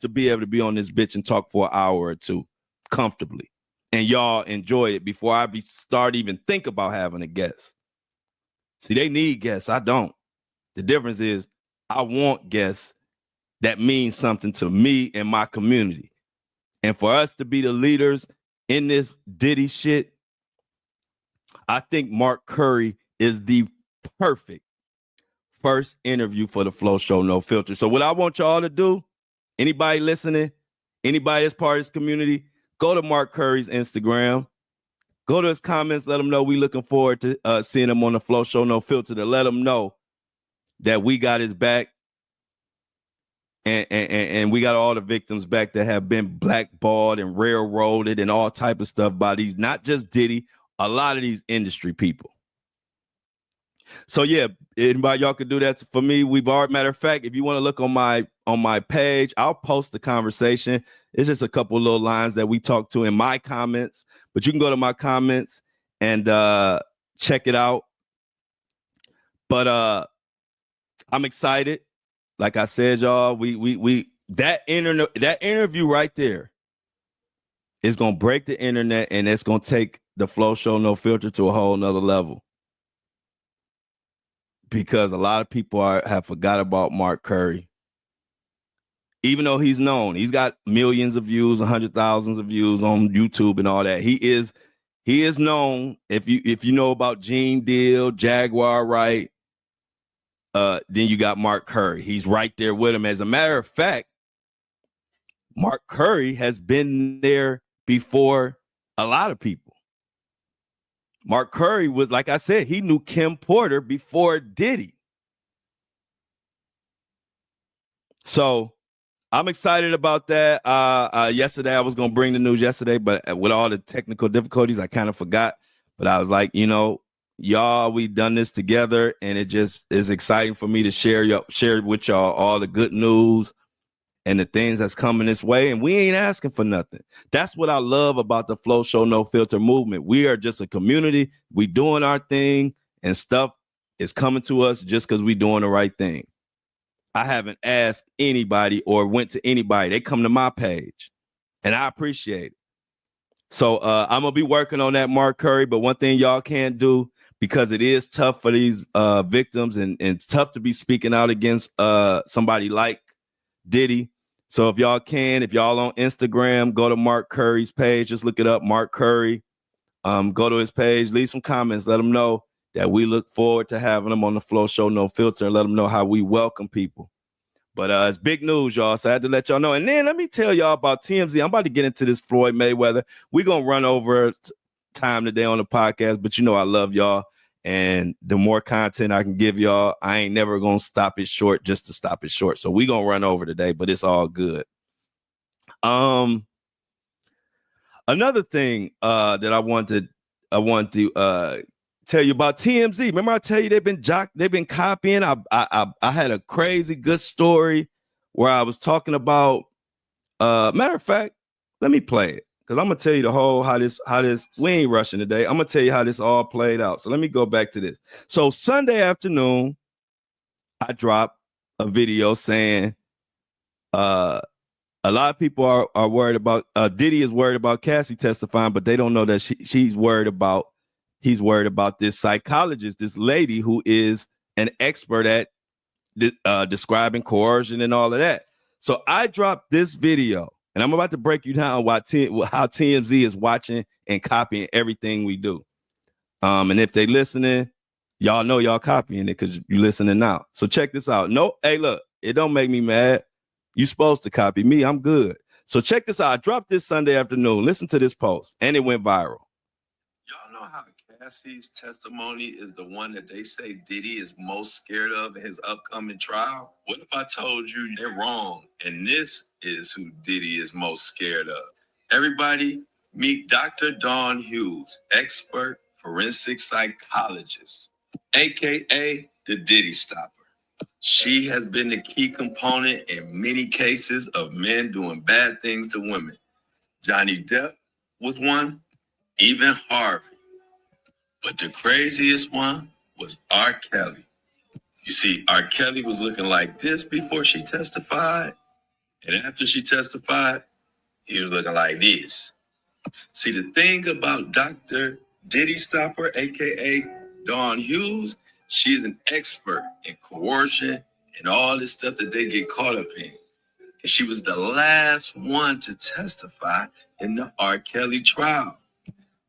be able to be on this bitch and talk for an hour or two comfortably. And y'all enjoy it before I start even think about having a guest. See, they need guests. I don't. The difference is I want guests that mean something to me and my community. And for us to be the leaders in this Diddy shit, I think Mark Curry is the perfect first interview for the Flow Show No Filter. So what I want y'all to do, anybody listening, anybody that's part of this community, go to Mark Curry's Instagram, go to his comments, let him know we looking forward to seeing him on the Flow Show No Filter, to let him know that we got his back and we got all the victims back that have been blackballed and railroaded and all type of stuff by these, not just Diddy, a lot of these industry people. So yeah, anybody y'all can do that for me. Matter of fact, if you want to look on my page, I'll post the conversation. It's just a couple little lines that we talked to in my comments, but you can go to my comments and check it out. But I'm excited. Like I said, y'all, we that interview right there It's going to break the internet, and it's going to take the Flow Show No Filter to a whole nother level. Because a lot of people have forgot about Mark Curry. Even though he's known, he's got millions of views, 100,000s of views on YouTube and all that. He is known. If you know about Gene Deal, Jaguar Wright, then you got Mark Curry. He's right there with him. As a matter of fact, Mark Curry has been there before a lot of people. Mark Curry was, like I said, he knew Kim Porter before Diddy. So I'm excited about that. Yesterday, I was going to bring the news yesterday, but with all the technical difficulties, I kind of forgot. But I was like, y'all, we done this together, and it just is exciting for me to share with y'all all the good news and the things that's coming this way. And we ain't asking for nothing. That's what I love about the Flow Show No Filter movement. We are just a community. We doing our thing, and stuff is coming to us just because we doing the right thing. I haven't asked anybody or went to anybody. They come to my page, and I appreciate it. So I'm going to be working on that, Mark Curry. But one thing y'all can't do, because it is tough for these victims, and it's tough to be speaking out against somebody like Diddy. So if y'all on Instagram, go to Mark Curry's page. Just look it up, Mark Curry. Go to his page, leave some comments, let him know that we look forward to having him on the Flow Show No Filter, and let them know how we welcome people. But it's big news, y'all, so I had to let y'all know. And then let me tell y'all about TMZ. I'm about to get into this Floyd Mayweather. We're going to run over time today on the podcast, but I love y'all. And the more content I can give y'all, I ain't never going to stop it short just to stop it short. So we're going to run over today, but it's all good. Another thing that I want to tell you about TMZ. Remember I tell you they've been copying. I had a crazy good story where I was talking about. Matter of fact, let me play it, because I'm gonna tell you the whole how this. We ain't rushing today. I'm gonna tell you how this all played out. So let me go back to this. So Sunday afternoon, I dropped a video saying, a lot of people are worried about Diddy is worried about Cassie testifying, but they don't know that he's worried about this psychologist, this lady who is an expert at describing coercion and all of that. So I dropped this video, and I'm about to break you down how TMZ is watching and copying everything we do. And if they listening, y'all know y'all copying it because you listening now. So check this out. No, hey, look, it don't make me mad. You supposed to copy me. I'm good. So check this out. I dropped this Sunday afternoon. Listen to this post, and it went viral. Y'all know how Cassie's testimony is the one that they say Diddy is most scared of in his upcoming trial? What if I told you they're wrong, and this is who Diddy is most scared of? Everybody, meet Dr. Dawn Hughes, expert forensic psychologist, aka the Diddy Stopper. She has been the key component in many cases of men doing bad things to women. Johnny Depp was one, even Harvey. But the craziest one was R. Kelly. You see, R. Kelly was looking like this before she testified, and after she testified, he was looking like this. See, the thing about Dr. Diddy Stopper, aka Dawn Hughes, she's an expert in coercion and all this stuff that they get caught up in. And she was the last one to testify in the R. Kelly trial.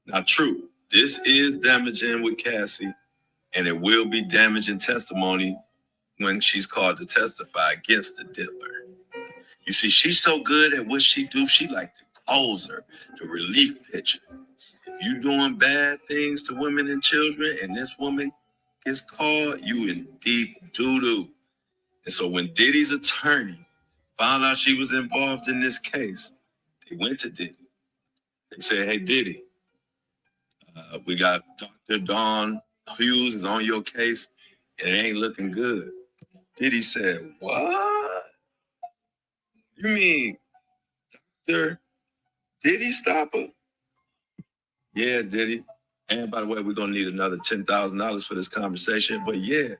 Now, true, this is damaging with Cassie, and it will be damaging testimony when she's called to testify against the diddler. You see, she's so good at what she do, she like the closer, the relief pitcher. If you doing bad things to women and children, and this woman gets called, you in deep doo-doo. And so when Diddy's attorney found out she was involved in this case, they went to Diddy. They said, hey, Diddy, we got Dr. Dawn Hughes is on your case, and it ain't looking good. Diddy said, what? You mean Dr. Diddy Stopper? Yeah, Diddy. And by the way, we're going to need another $10,000 for this conversation. But yeah,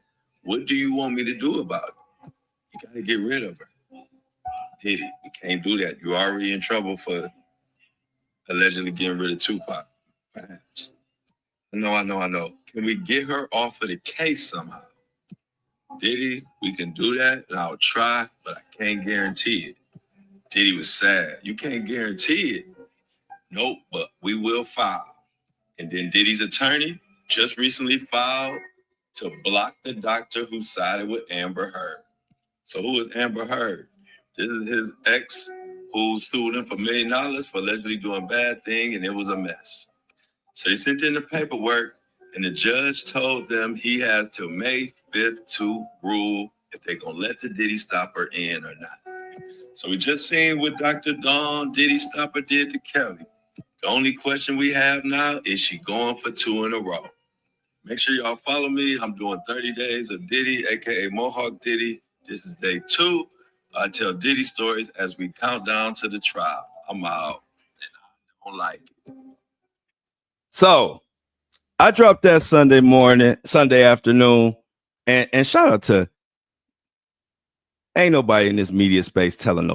what do you want me to do about it? You got to get rid of her. Diddy, we can't do that. You're already in trouble for allegedly getting rid of Tupac. Perhaps. I know. Can we get her off of the case somehow? Diddy, we can do that, and I'll try, but I can't guarantee it. Diddy was sad. You can't guarantee it. Nope, but we will file. And then Diddy's attorney just recently filed to block the doctor who sided with Amber Heard. So who is Amber Heard? This is his ex who sued him for $1 million for allegedly doing bad thing, and it was a mess. So they sent in the paperwork, and the judge told them he had till May 5th to rule if they're going to let the Diddy Stopper in or not. So we just seen what Dr. Dawn Diddy Stopper did to Kelly. The only question we have now is she going for 2 in a row? Make sure y'all follow me. I'm doing 30 days of Diddy, a.k.a. Mohawk Diddy. This is day 2. I tell Diddy stories as we count down to the trial. I'm out, and I don't like it. So I dropped that Sunday afternoon, and shout out to ain't nobody in this media space telling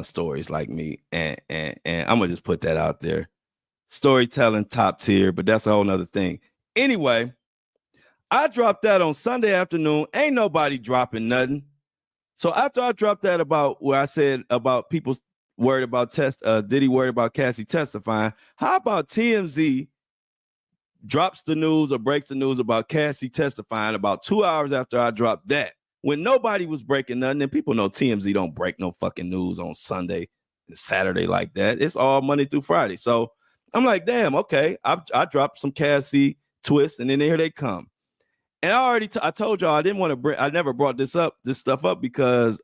stories like me, and I'm gonna just put that out there. Storytelling top tier, but that's a whole nother thing. Anyway, I dropped that on Sunday afternoon. Ain't nobody dropping nothing. So after I dropped that about where I said about people worried about Diddy worried about Cassie testifying, how about TMZ drops the news or breaks the news about Cassie testifying about 2 hours after I dropped that, when nobody was breaking nothing? And people know TMZ don't break no fucking news on Sunday and Saturday like that. It's all Monday through Friday. So I'm like, damn, okay. I dropped some Cassie twists, and then here they come. And I told y'all I never brought this stuff up because,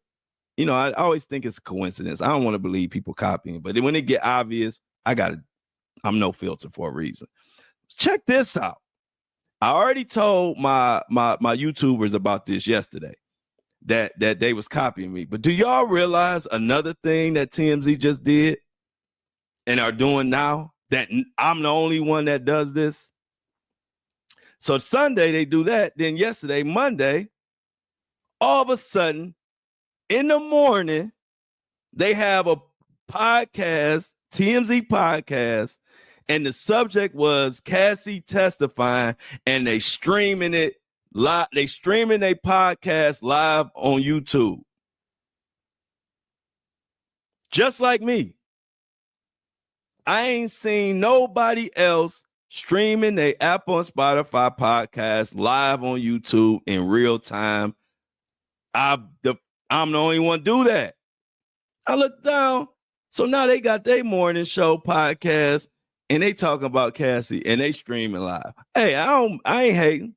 I always think it's a coincidence. I don't want to believe people copying, but when it get obvious, I'm no filter for a reason. Check this out. I already told my YouTubers about this yesterday, that they was copying me. But do y'all realize another thing that TMZ just did and are doing now, that I'm the only one that does this? So Sunday they do that. Then yesterday, Monday, all of a sudden in the morning, they have a podcast, TMZ podcast, and the subject was Cassie testifying, and they streaming it live. They streaming their podcast live on YouTube. Just like me. I ain't seen nobody else streaming their Apple and Spotify podcast live on YouTube in real time. I'm the only one do that. I look down. So now they got their morning show podcast, and they talking about Cassie, and they streaming live. Hey, I ain't hating.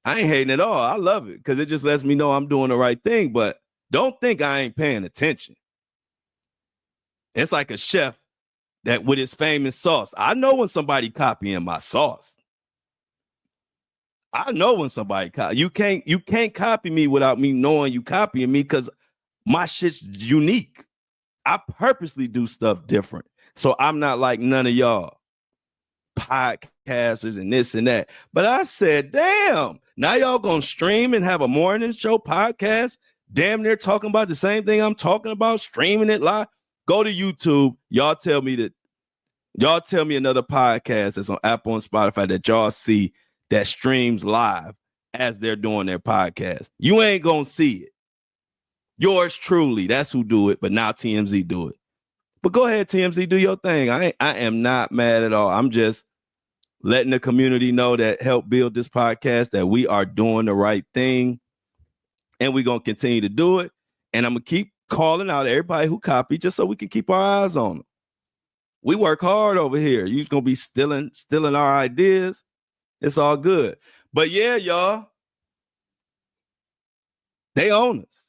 I ain't hating at all. I love it because it just lets me know I'm doing the right thing. But don't think I ain't paying attention. It's like a chef that with his famous sauce. I know when somebody copying my sauce. I know when somebody you can't copy me without me knowing you copying me, because my shit's unique. I purposely do stuff different. So I'm not like none of y'all podcasters and this and that. But I said, damn, now y'all gonna stream and have a morning show podcast, damn near talking about the same thing I'm talking about, streaming it live. Go to YouTube. Y'all tell me another podcast that's on Apple and Spotify that y'all see that streams live as they're doing their podcast. You ain't gonna see it. Yours truly, that's who do it, but now TMZ do it. But go ahead, TMZ, do your thing. I am not mad at all. I'm just letting the community know that help build this podcast that we are doing the right thing, and we're going to continue to do it. And I'm going to keep calling out everybody who copy just so we can keep our eyes on them. We work hard over here. You're going to be stealing our ideas. It's all good. But yeah, y'all, they own us.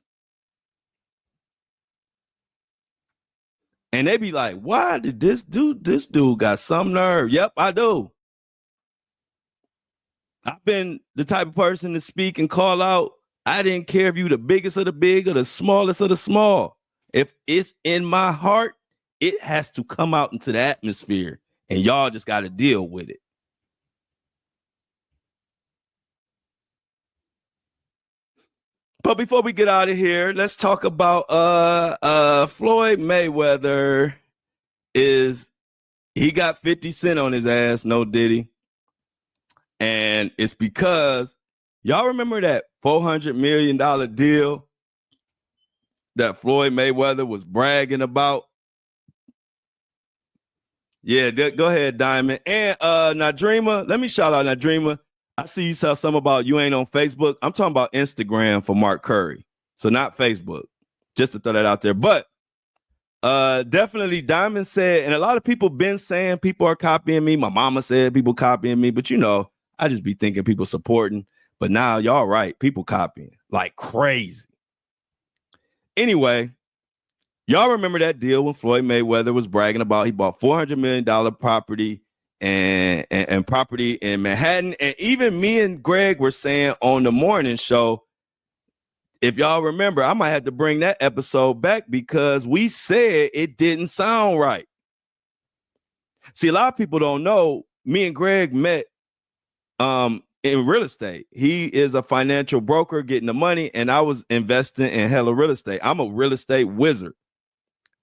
And they be like, why did this dude got some nerve? Yep, I do. I've been the type of person to speak and call out. I didn't care if you the biggest of the big or the smallest of the small. If it's in my heart, it has to come out into the atmosphere, and y'all just got to deal with it. But before we get out of here, let's talk about Floyd Mayweather is he got 50 Cent on his ass, no Diddy. And it's because y'all remember that $400 million deal that Floyd Mayweather was bragging about? Yeah, go ahead, Diamond. And Nadreema, let me shout out Nadreema. I see you saw something about you ain't on Facebook. I'm talking about Instagram for Mark Curry. So not Facebook. Just to throw that out there. But definitely Diamond said, and a lot of people been saying people are copying me. My mama said people copying me, but you know, I just be thinking people supporting. But now y'all right, people copying like crazy. Anyway, y'all remember that deal when Floyd Mayweather was bragging about he bought $400 million property and property in Manhattan. And even me and Greg were saying on the morning show, if y'all remember, I might have to bring that episode back because we said it didn't sound right. See, a lot of people don't know, me and Greg met in real estate. He is a financial broker getting the money, and I was investing in hella real estate. I'm a real estate wizard.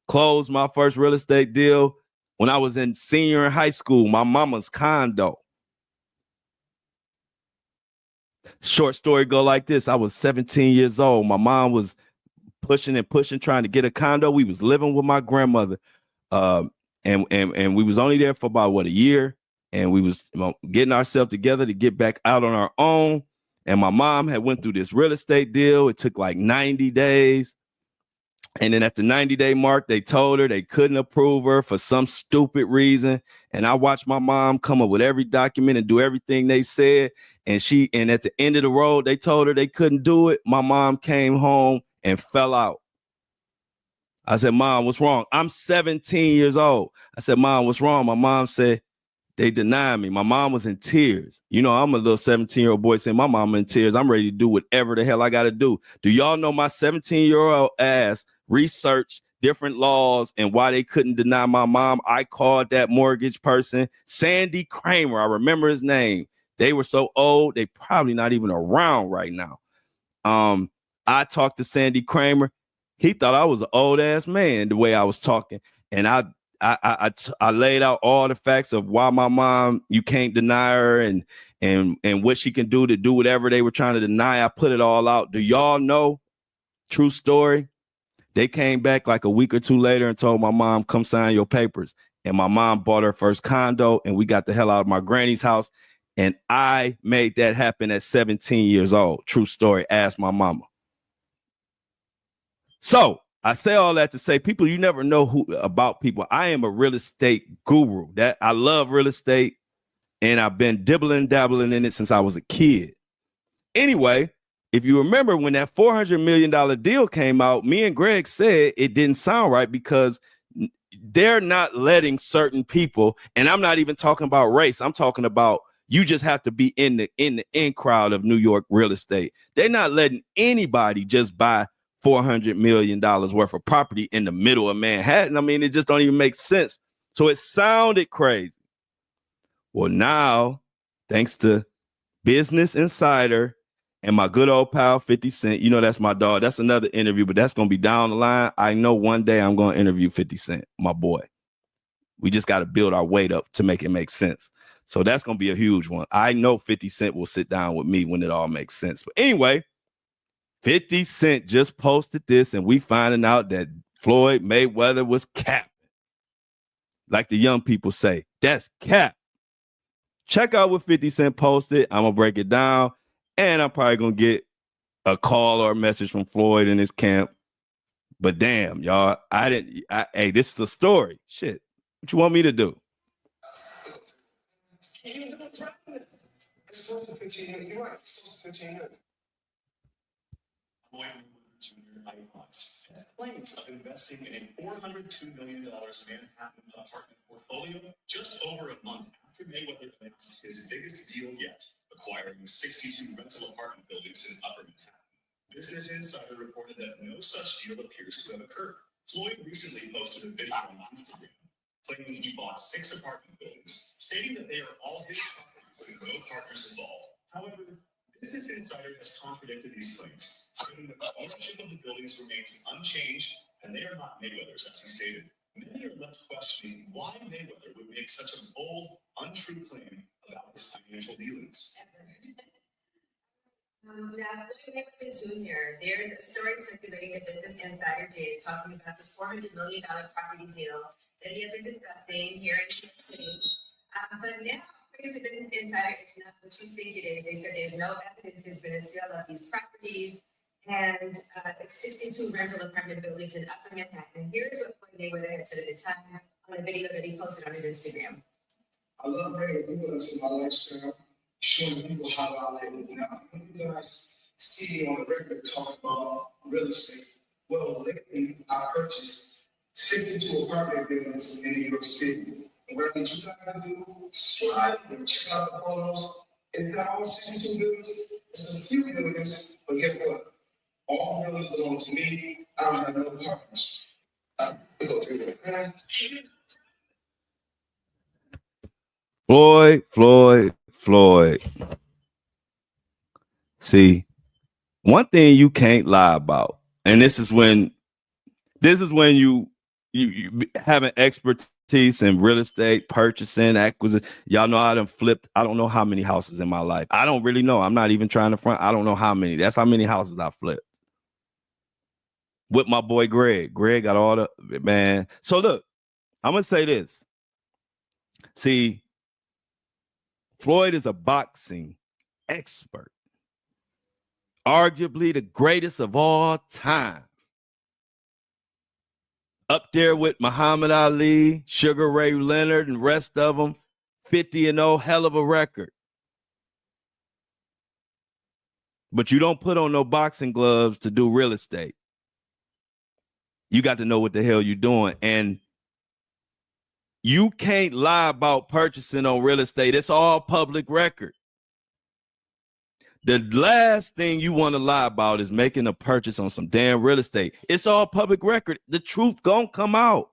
Closed my first real estate deal when I was in senior in high school, my mama's condo. Short story go like this. I was 17 years old. My mom was pushing, trying to get a condo. We was living with my grandmother. And we was only there for about, a year. And we was getting ourselves together to get back out on our own. And my mom had went through this real estate deal. It took like 90 days. And then at the 90-day mark, they told her they couldn't approve her for some stupid reason. And I watched my mom come up with every document and do everything they said. And at the end of the road, they told her they couldn't do it. My mom came home and fell out. I said, Mom, what's wrong? I'm 17 years old. I said, Mom, what's wrong? My mom said, they denied me. My mom was in tears. You know, I'm a little 17-year-old boy saying my mom in tears. I'm ready to do whatever the hell I got to do. Do y'all know my 17-year-old ass researched different laws and why they couldn't deny my mom? I called that mortgage person, Sandy Kramer. I remember his name. They were so old, they probably not even around right now. I talked to Sandy Kramer. He thought I was an old ass man the way I was talking. And I laid out all the facts of why my mom, you can't deny her and what she can do to do whatever they were trying to deny. I put it all out. Do y'all know? True story. They came back like a week or two later and told my mom, come sign your papers. And my mom bought her first condo and we got the hell out of my granny's house. And I made that happen at 17 years old. True story. Ask my mama. So I say all that to say, people, you never know about people. I am a real estate guru. That I love real estate, and I've been dabbling in it since I was a kid. Anyway, if you remember when that $400 million deal came out, me and Greg said it didn't sound right because they're not letting certain people, and I'm not even talking about race. I'm talking about you just have to be in the in crowd of New York real estate. They're not letting anybody just buy $400 million worth of property in the middle of Manhattan. I mean, it just don't even make sense. So it sounded crazy. Well, now, thanks to Business Insider and my good old pal 50 Cent, you know, that's my dog. That's another interview, but that's going to be down the line. I know one day I'm going to interview 50 Cent, my boy. We just got to build our weight up to make it make sense. So that's going to be a huge one. I know 50 Cent will sit down with me when it all makes sense. But anyway, 50 Cent just posted this, and we finding out that Floyd Mayweather was capping. Like the young people say, that's cap. Check out what 50 Cent posted. I'm going to break it down, and I'm probably going to get a call or a message from Floyd in his camp. But damn, y'all, hey, this is a story. Shit, what you want me to do? It's close to 15 minutes. You're right. It's close to 15 minutes. Junior iPods has claims of investing in a $402 million Manhattan apartment portfolio just over a month after Mayweather announced his biggest deal yet, acquiring 62 rental apartment buildings in Upper Manhattan. Business Insider reported that no such deal appears to have occurred. Floyd recently posted a video on Instagram claiming he bought 6 apartment buildings, stating that they are all his property with no partners involved. However, Business Insider has contradicted these claims, stating that the ownership of the buildings remains unchanged and they are not Mayweather's, as he stated. Many are left questioning why Mayweather would make such a bold, untrue claim about his financial dealings. Now, Floyd Mayweather Jr., there's a story circulating in Business Insider did talking about this $400 million property deal that he had been discussing here in New York City. But now, according to Business Insider, it's not what you think it is. They said there's no evidence there's been a sale of these properties, and it's 62 rental apartment buildings in Upper Manhattan. Here's what Floyd Mayweather had said at the time on a video that he posted on his Instagram. I love bringing people into my lifestyle, showing people how I live. Now, when you guys see me on the record talking about real estate, well, lately I purchased 62 apartment buildings in New York City. And what I need you guys to do, slide and check out the photos. It's not all 62 buildings, it's a few buildings, but guess what? All buildings belong to me. I don't have no partners. We go through that. Floyd. See, one thing you can't lie about, and this is when you have an expertise in real estate, purchasing, acquisition. Y'all know I done flipped. I don't know how many houses in my life. I don't really know. I'm not even trying to front. I don't know how many. That's how many houses I flipped. With my boy Greg. Greg got all the, man. So look, I'm going to say this. See, Floyd is a boxing expert. Arguably the greatest of all time. Up there with Muhammad Ali, Sugar Ray Leonard, and rest of them. 50-0, hell of a record. But you don't put on no boxing gloves to do real estate. You got to know what the hell you're doing. And you can't lie about purchasing on real estate. It's all public record. The last thing you want to lie about is making a purchase on some damn real estate. It's all public record. The truth gonna come out.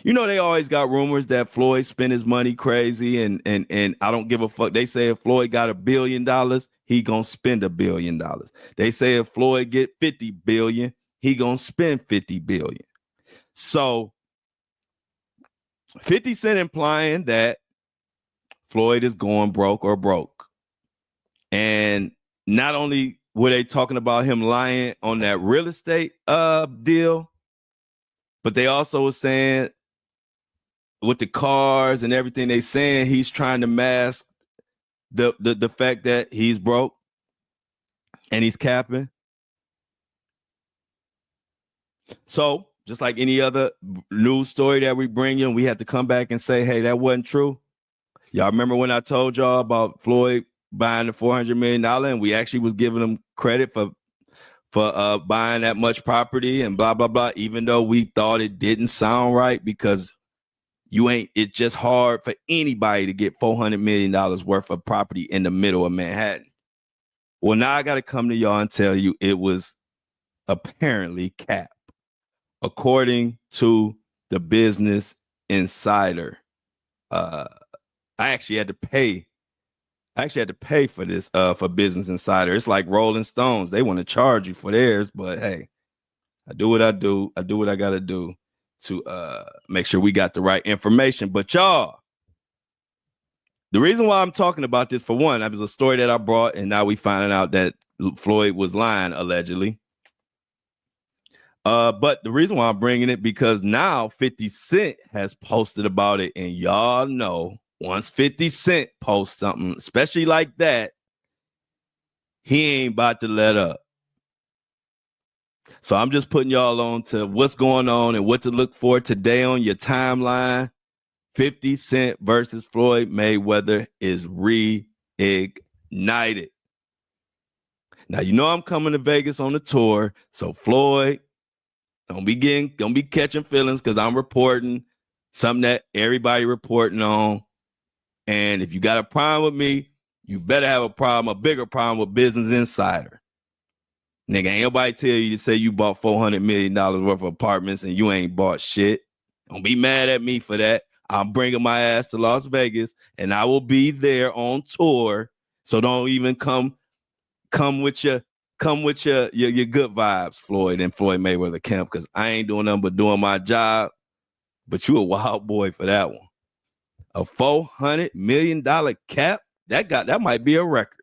You know, they always got rumors that Floyd spent his money crazy and I don't give a fuck. They say if Floyd got $1 billion, he gonna spend $1 billion. They say if Floyd get 50 billion, he gonna spend 50 billion. So 50 Cent implying that Floyd is going broke or broke. And not only were they talking about him lying on that real estate deal, but they also were saying with the cars and everything, they saying he's trying to mask the fact that he's broke and he's capping. So just like any other news story that we bring you, we have to come back and say, hey, that wasn't true. Y'all remember when I told y'all about Floyd buying the $400 million and we actually was giving him credit for buying that much property and blah, blah, blah, even though we thought it didn't sound right because it's just hard for anybody to get $400 million worth of property in the middle of Manhattan. Well, now I got to come to y'all and tell you it was apparently capped. According to the Business Insider, I actually had to pay for this for Business Insider. It's like Rolling Stones. They want to charge you for theirs, but hey, I do what I do. I do what I got to do to make sure we got the right information. But y'all, the reason why I'm talking about this, for one, that was a story that I brought, and now we finding out that Floyd was lying, allegedly. But the reason why I'm bringing it, because now 50 Cent has posted about it, and y'all know once 50 Cent posts something, especially like that, he ain't about to let up. So I'm just putting y'all on to what's going on and what to look for today on your timeline. 50 Cent versus Floyd Mayweather is reignited. Now, you know I'm coming to Vegas on the tour, so Floyd, don't be catching feelings because I'm reporting something that everybody reporting on. And if you got a problem with me, you better have a bigger problem with Business Insider. Nigga, ain't nobody tell you to say you bought $400 million worth of apartments and you ain't bought shit. Don't be mad at me for that. I'm bringing my ass to Las Vegas and I will be there on tour. So don't even come with your come with your good vibes, Floyd and Floyd Mayweather camp, because I ain't doing nothing but doing my job. But you a wild boy for that one. A $400 million cap, that might be a record.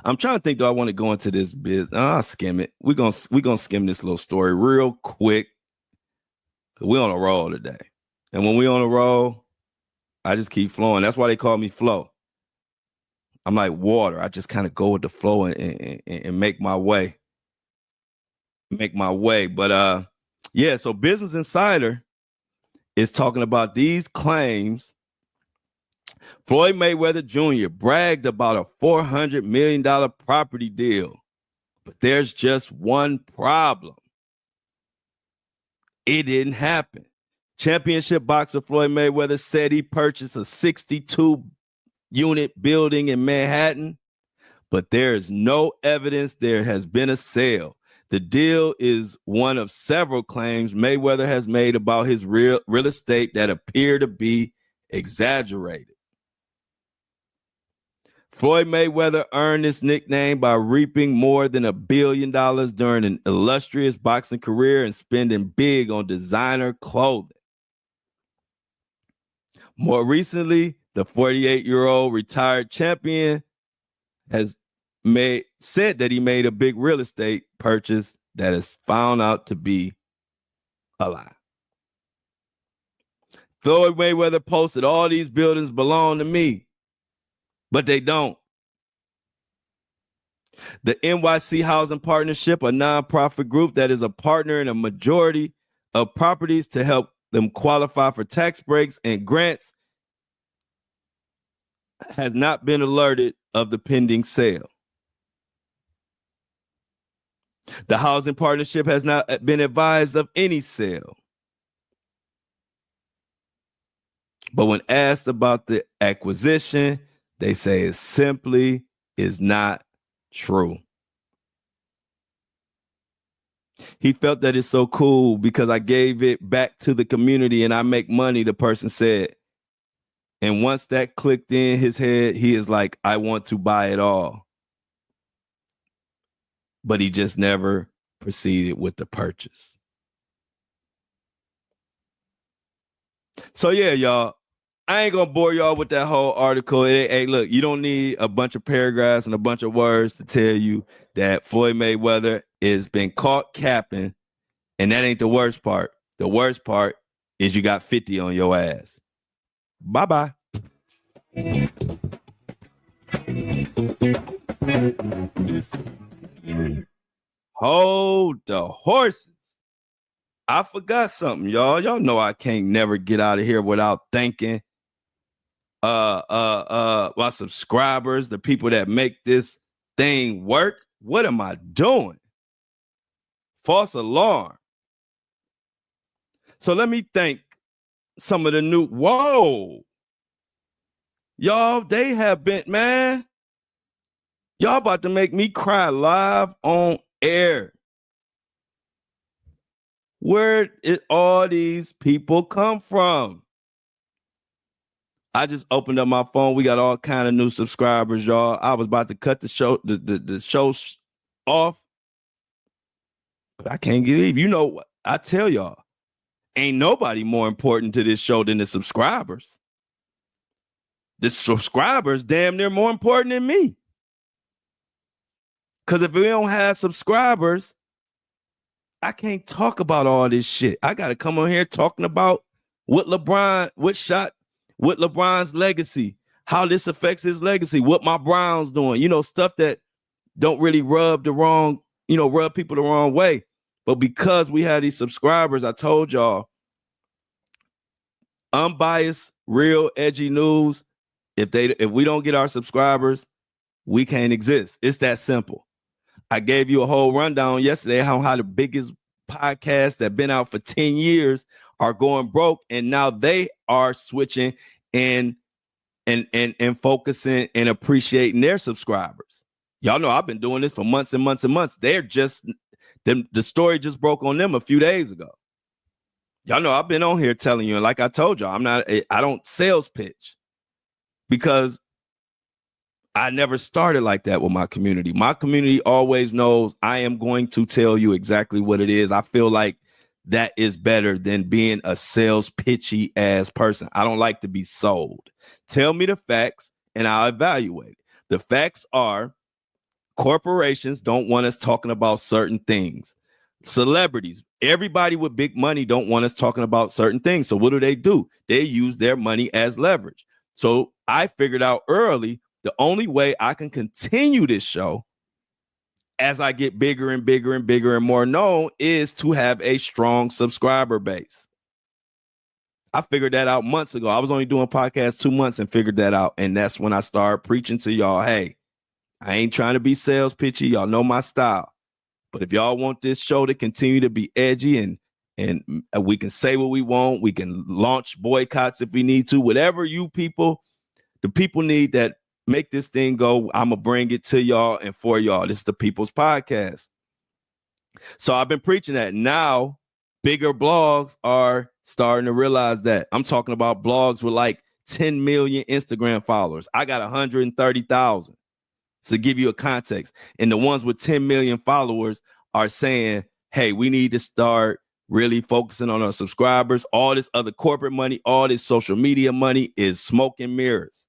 I'm trying to think, do I want to go into this business? I'll skim it. We're gonna skim this little story real quick. We're on a roll today. And when we on a roll, I just keep flowing. That's why they call me Flow. I'm like water. I just kind of go with the flow and make my way. But yeah, so Business Insider is talking about these claims. Floyd Mayweather Jr. bragged about a $400 million property deal, but there's just one problem. It didn't happen. Championship boxer Floyd Mayweather said he purchased a 62-unit building in Manhattan, but there is no evidence there has been a sale. The deal is one of several claims Mayweather has made about his real estate that appear to be exaggerated. Floyd Mayweather earned this nickname by reaping more than $1 billion during an illustrious boxing career and spending big on designer clothing. More recently, the 48-year-old retired champion has said that he made a big real estate purchase that is found out to be a lie. Floyd Mayweather posted, all these buildings belong to me, but they don't. The NYC Housing Partnership, a nonprofit group that is a partner in a majority of properties to help them qualify for tax breaks and grants, has not been alerted of the pending sale. The housing partnership has not been advised of any sale. But when asked about the acquisition, they say it simply is not true. He felt that it's so cool because I gave it back to the community and I make money, the person said. And once that clicked in his head, he is like, I want to buy it all. But he just never proceeded with the purchase. So yeah, y'all, I ain't gonna bore y'all with that whole article. Hey, look, you don't need a bunch of paragraphs and a bunch of words to tell you that Floyd Mayweather has been caught capping, and that ain't the worst part. The worst part is you got 50 on your ass. Bye-bye. Hold the horses. I forgot something, y'all. Y'all know I can't never get out of here without thanking my subscribers, the people that make this thing work. What am I doing? False alarm. So let me thank some of the new, whoa. Y'all, they have been, man. Y'all about to make me cry live on air. Where did all these people come from? I just opened up my phone. We got all kind of new subscribers, y'all. I was about to cut the show, the show off, but I can't get leave. You know what? I tell y'all, ain't nobody more important to this show than the subscribers. The subscribers damn near more important than me. Because if we don't have subscribers, I can't talk about all this shit. I got to come on here talking about what LeBron's legacy, how this affects his legacy, what my Browns doing, you know, stuff that don't really rub people the wrong way. But because we had these subscribers, I told y'all, unbiased, real, edgy news. If we don't get our subscribers, we can't exist. It's that simple. I gave you a whole rundown yesterday how the biggest podcasts that been out for 10 years are going broke, and now they are switching and focusing and appreciating their subscribers. Y'all know I've been doing this for months and months and months. The story just broke on them a few days ago. Y'all know I've been on here telling you, and like I told y'all, I don't sales pitch because I never started like that with my community. My community always knows I am going to tell you exactly what it is. I feel like that is better than being a sales pitchy ass person. I don't like to be sold. Tell me the facts and I'll evaluate it. The facts are corporations don't want us talking about certain things. Celebrities, everybody with big money don't want us talking about certain things. So what do? They use their money as leverage. So I figured out early the only way I can continue this show as I get bigger and bigger and bigger and more known is to have a strong subscriber base. I figured that out months ago. I was only doing podcasts 2 months and figured that out. And that's when I started preaching to y'all, hey, I ain't trying to be sales pitchy. Y'all know my style. But if y'all want this show to continue to be edgy and we can say what we want, we can launch boycotts if we need to, whatever you people, the people need that make this thing go, I'm going to bring it to y'all and for y'all. This is the People's Podcast. So I've been preaching that. Now, bigger blogs are starting to realize that. I'm talking about blogs with like 10 million Instagram followers. I got 130,000. To give you a context, and the ones with 10 million followers are saying, hey, we need to start really focusing on our subscribers. All this other corporate money, all this social media money is smoke and mirrors.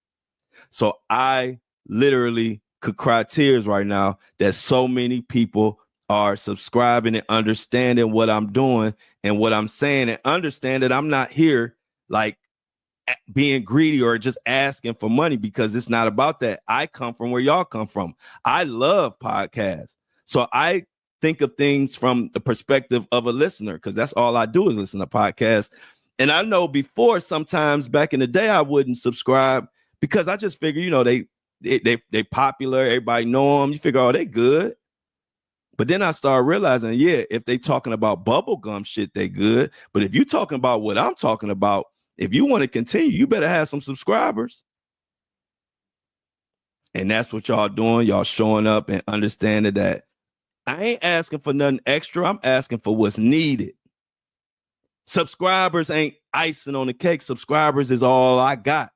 So I literally could cry tears right now that so many people are subscribing and understanding what I'm doing and what I'm saying, and understand that I'm not here like being greedy or just asking for money, because it's not about that. I come from where y'all come from. I love podcasts. So I think of things from the perspective of a listener, because that's all I do is listen to podcasts. And I know before, sometimes back in the day, I wouldn't subscribe because I just figure, you know, they popular, everybody know them. You figure, oh, they good. But then I started realizing, yeah, if they talking about bubblegum shit, they good. But if you talking about what I'm talking about, if you want to continue, you better have some subscribers. And that's what y'all doing. Y'all showing up and understanding that I ain't asking for nothing extra. I'm asking for what's needed. Subscribers ain't icing on the cake. Subscribers is all I got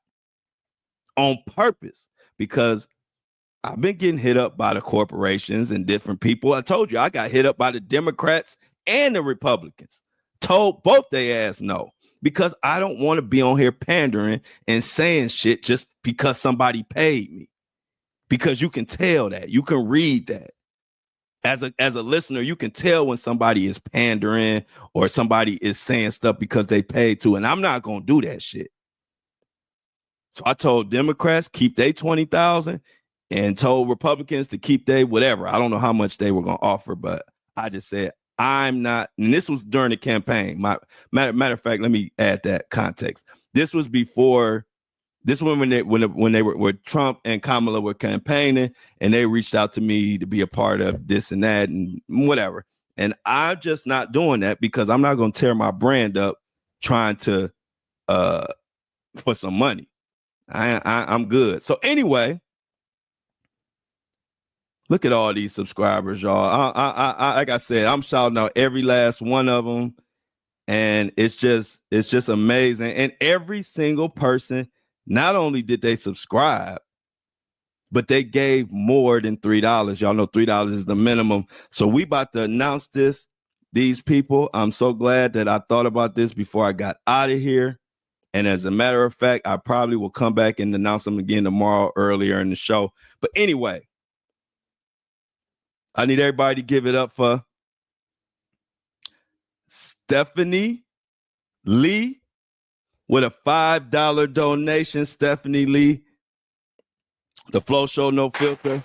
on purpose, because I've been getting hit up by the corporations and different people. I told you I got hit up by the Democrats and the Republicans. Told both they ass no. Because I don't want to be on here pandering and saying shit just because somebody paid me. Because you can tell that. You can read that. As a listener, you can tell when somebody is pandering or somebody is saying stuff because they paid to. And I'm not going to do that shit. So I told Democrats keep their 20,000 and told Republicans to keep their whatever. I don't know how much they were going to offer, but I just said, I'm not, and this was during the campaign. Matter of fact, let me add that context. This was before, this was when they were Trump and Kamala were campaigning, and they reached out to me to be a part of this and that and whatever. And I'm just not doing that because I'm not going to tear my brand up trying to for some money. I'm good. So anyway. Look at all these subscribers, y'all. I like I said, I'm shouting out every last one of them, and it's just amazing. And every single person, not only did they subscribe, but they gave more than $3. Y'all know $3 is the minimum. So we about to announce this. These people, I'm so glad that I thought about this before I got out of here. And as a matter of fact, I probably will come back and announce them again tomorrow earlier in the show. But anyway. I need everybody to give it up for Stephanie Lee with a $5 donation. Stephanie Lee, the Flow Show No Filter.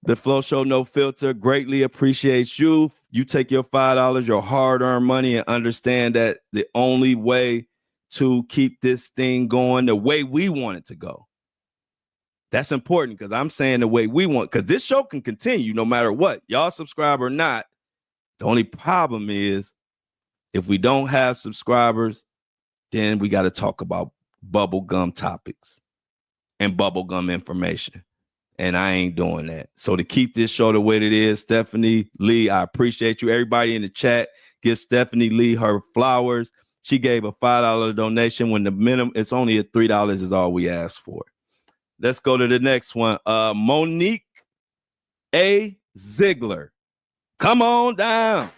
The Flow Show No Filter greatly appreciates you. You take your $5, your hard-earned money, and understand that the only way to keep this thing going the way we want it to go. That's important, because I'm saying the way we want, because this show can continue no matter what. Y'all subscribe or not. The only problem is if we don't have subscribers, then we got to talk about bubblegum topics and bubblegum information. And I ain't doing that. So to keep this show the way it is, Stephanie Lee, I appreciate you. Everybody in the chat, give Stephanie Lee her flowers. She gave a $5 donation when the minimum, it's only at $3 is all we asked for. let's go to the next one. Monique A. Ziegler. Come on down.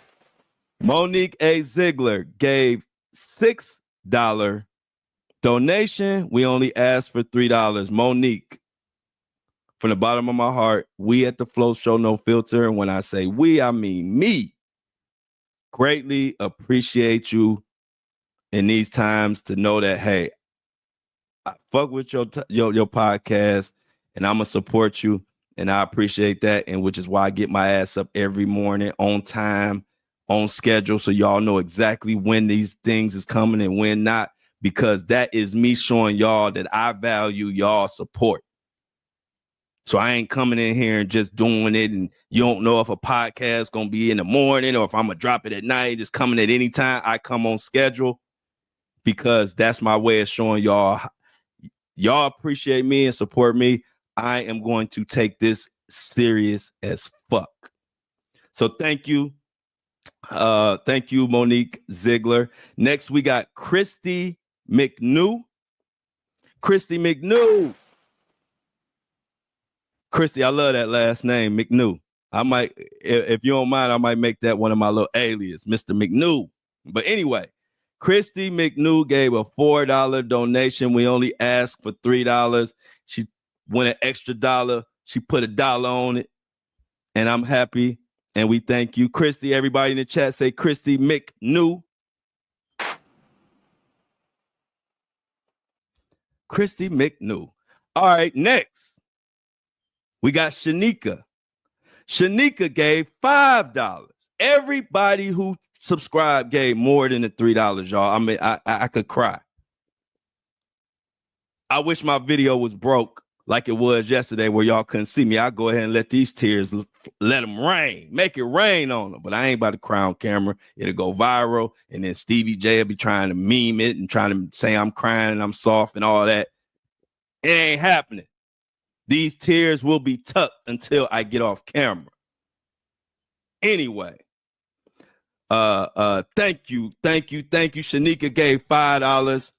Monique A. Ziegler gave $6 donation. We only asked for $3. Monique, from the bottom of my heart, we at the Flow Show No Filter, and when I say we, I mean me, greatly appreciate you in these times to know that, hey, I fuck with your podcast, and I'm gonna support you, and I appreciate that, and which is why I get my ass up every morning on time, on schedule, so y'all know exactly when these things is coming and when not, because that is me showing y'all that I value y'all support. So I ain't coming in here and just doing it, and you don't know if a podcast gonna be in the morning or if I'm gonna drop it at night. Just coming at any time. I come on schedule because that's my way of showing y'all appreciate me and support me. I am going to take this serious as fuck. So thank you. Thank you, Monique Ziegler. Next, we got Christy McNew. Christy McNew. Christy, I love that last name, McNew. I might, if you don't mind, I might make that one of my little alias, Mr. McNew. But anyway, Christy McNew gave a $4 donation. We only asked for $3. She went an extra $1. She put $1 on it, and I'm happy. And we thank you, Christy. Everybody in the chat say Christy McNew. Christy McNew. All right, next we got Shanika. Shanika gave $5. Everybody who subscribed gave more than the $3, y'all. I mean, I could cry. I wish my video was broke like it was yesterday where y'all couldn't see me. I'll go ahead and let these tears, let them rain. Make it rain on them. But I ain't about to cry on camera. It'll go viral. And then Stevie J will be trying to meme it and trying to say I'm crying and I'm soft and all that. It ain't happening. These tears will be tucked until I get off camera. Anyway, thank you. Shanika gave $5.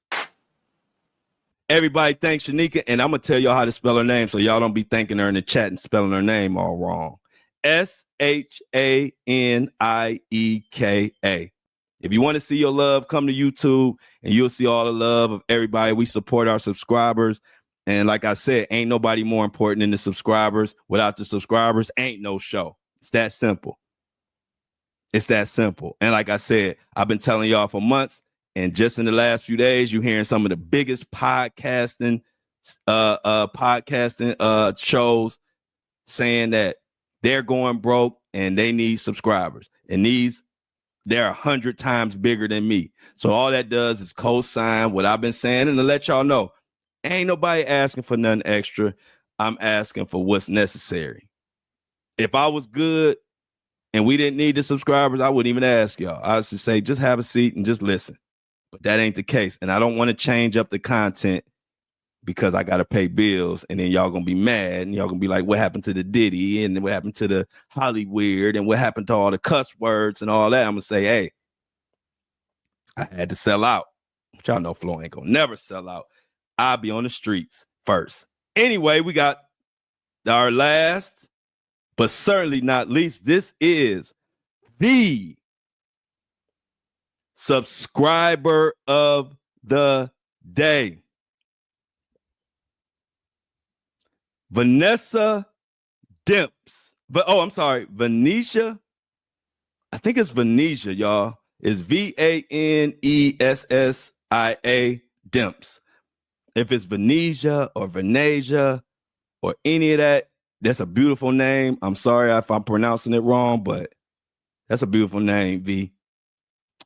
Everybody thanks Shanika, and I'm gonna tell y'all how to spell her name so y'all don't be thanking her in the chat and spelling her name all wrong. Shanieka. If you want to see your love, come to YouTube and you'll see all the love of everybody. We support our subscribers. And like I said, ain't nobody more important than the subscribers. Without the subscribers, ain't no show. It's that simple. It's that simple. And like I said, I've been telling y'all for months, and just in the last few days, you're hearing some of the biggest podcasting shows saying that they're going broke and they need subscribers. And they're 100 times bigger than me. So all that does is co-sign what I've been saying and to let y'all know, ain't nobody asking for nothing extra. I'm asking for what's necessary. If I was good and we didn't need the subscribers, I wouldn't even ask y'all. I would just say, just have a seat and just listen. But that ain't the case. And I don't want to change up the content because I got to pay bills. And then y'all going to be mad. And y'all going to be like, what happened to the Diddy? And what happened to the Hollywood? And what happened to all the cuss words and all that? I'm going to say, hey, I had to sell out. But y'all know Floyd ain't going to never sell out. I'll be on the streets first. Anyway, we got our last, but certainly not least. This is the subscriber of the day. Vanessa Dimps. But I'm sorry, Venetia. I think it's Venetia, y'all. It's Vanessa Dimps. If it's Venetia or Venesia or any of that, that's a beautiful name. I'm sorry if I'm pronouncing it wrong, but that's a beautiful name, V.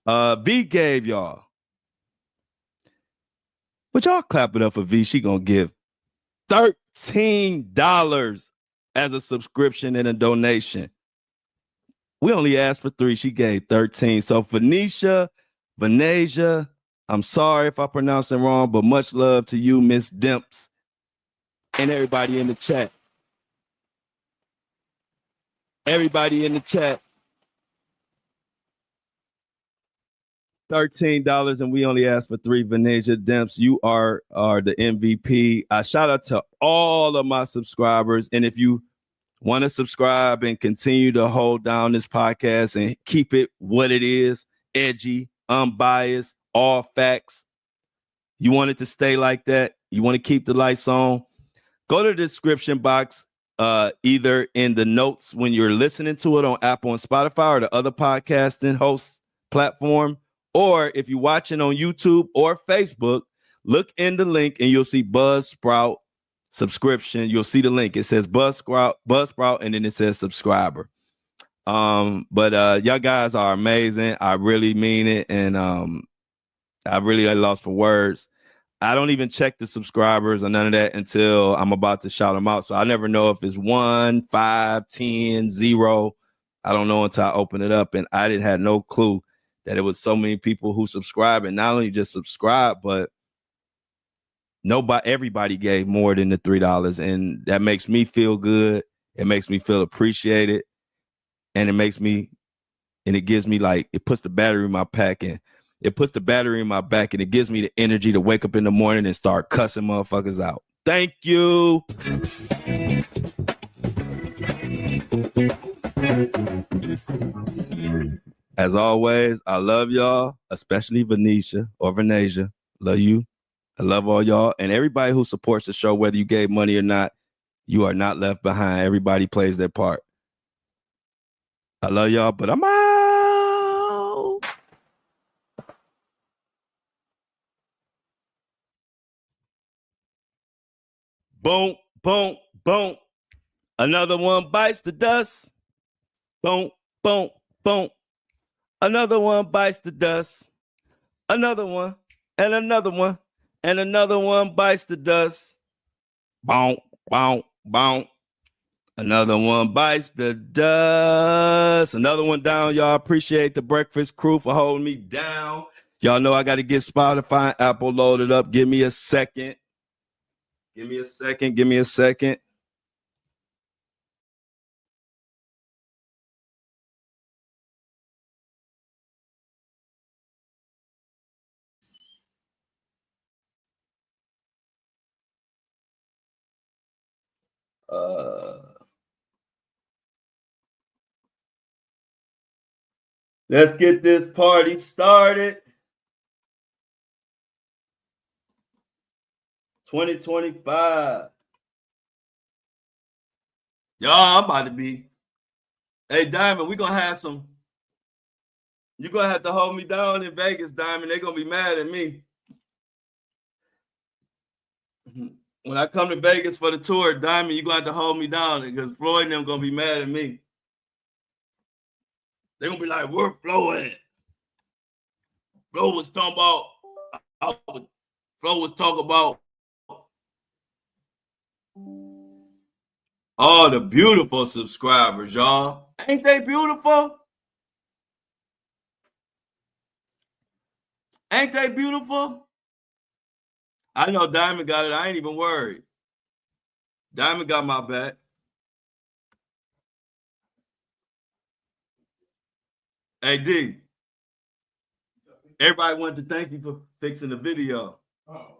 V gave y'all. But y'all clap it up for V. She gonna give $13 as a subscription and a donation. We only asked for 3. She gave 13. So Venetia, I'm sorry if I pronounce it wrong, but much love to you, Miss Dimps, and everybody in the chat. Everybody in the chat. $13 and we only asked for 3. Venetia Demps, you are the MVP. Shout out to all of my subscribers. And if you want to subscribe and continue to hold down this podcast and keep it what it is, edgy, unbiased, all facts, you want it to stay like that, you want to keep the lights on, go to the description box, either in the notes when you're listening to it on Apple and Spotify or the other podcasting host platform, or if you're watching on YouTube or Facebook, look in the link and you'll see Buzzsprout subscription. You'll see the link. It says Buzzsprout, and then it says subscriber. But y'all guys are amazing. I really mean it, and I really lost for words. I don't even check the subscribers or none of that until I'm about to shout them out. So I never know if it's 1, 5, 10, 0. I don't know until I open it up, and I didn't have no clue that it was so many people who subscribe, and not only just subscribe, but everybody gave more than the $3, and that makes me feel good. It makes me feel appreciated, and it gives me, like, it puts the battery in my pack, and it puts the battery in my back, and it gives me the energy to wake up in the morning and start cussing motherfuckers out. Thank you. As always, I love y'all, especially Venetia. Love you. I love all y'all. And everybody who supports the show, whether you gave money or not, you are not left behind. Everybody plays their part. I love y'all, but I'm out. Boom, boom, boom. Another one bites the dust. Boom, boom, boom. Another one bites the dust. Another one, and another one, and another one bites the dust. Boom, boom, boom. Another one bites the dust. Another one down, y'all. Appreciate the Breakfast Crew for holding me down. Y'all know I got to get Spotify and Apple loaded up. Give me a second. Give me a second. Give me a second. Let's get this party started. 2025. Y'all, I'm about to be. Hey, Diamond, we're going to have some. You're going to have to hold me down in Vegas, Diamond. They're going to be mad at me. When I come to Vegas for the tour, Diamond, you're going to have to hold me down because Floyd and them going to be mad at me. They're going to be like, where Floyd at? Flo was talking about all the beautiful subscribers, y'all. Ain't they beautiful? Ain't they beautiful? I know Diamond got it. I ain't even worried. Diamond got my back. Hey, D. Everybody wanted to thank you for fixing the video. Oh.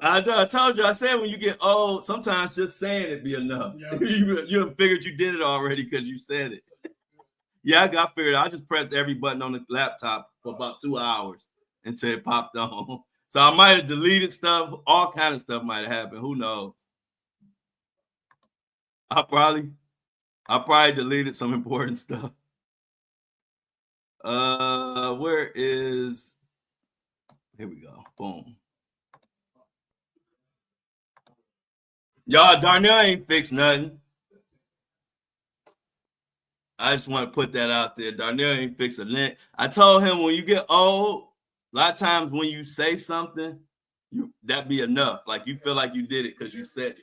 I told you, I said when you get old, sometimes just saying it be enough. Yeah. you figured you did it already because you said it. Yeah, I got figured. I just pressed every button on the laptop for about 2 hours until it popped on. So I might have deleted stuff. All kind of stuff might have happened. Who knows? I probably deleted some important stuff. Where is? Here we go. Boom. Y'all, Darnell ain't fixed nothing. I just want to put that out there. Darnell ain't fixed a lint. I told him when you get old, a lot of times when you say something, that be enough. Like you feel like you did it because you said it.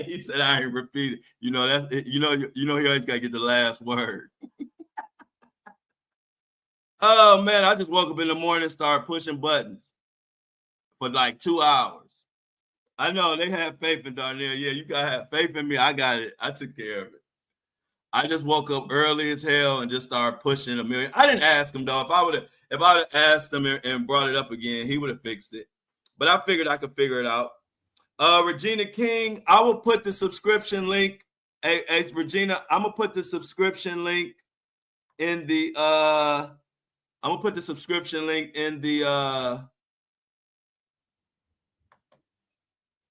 He said, I ain't repeat it. You know, that's you know, he always gotta get the last word. Oh man, I just woke up in the morning and started pushing buttons for like 2 hours. I know they have faith in Darnell. Yeah, you gotta have faith in me. I got it. I took care of it. I just woke up early as hell and just started pushing $1 million. I didn't ask him though. If I would have asked him and brought it up again, he would have fixed it. But I figured I could figure it out. Regina King, I will put the subscription link. Hey, Regina, I'm gonna put the subscription link in the I'm gonna put the subscription link in the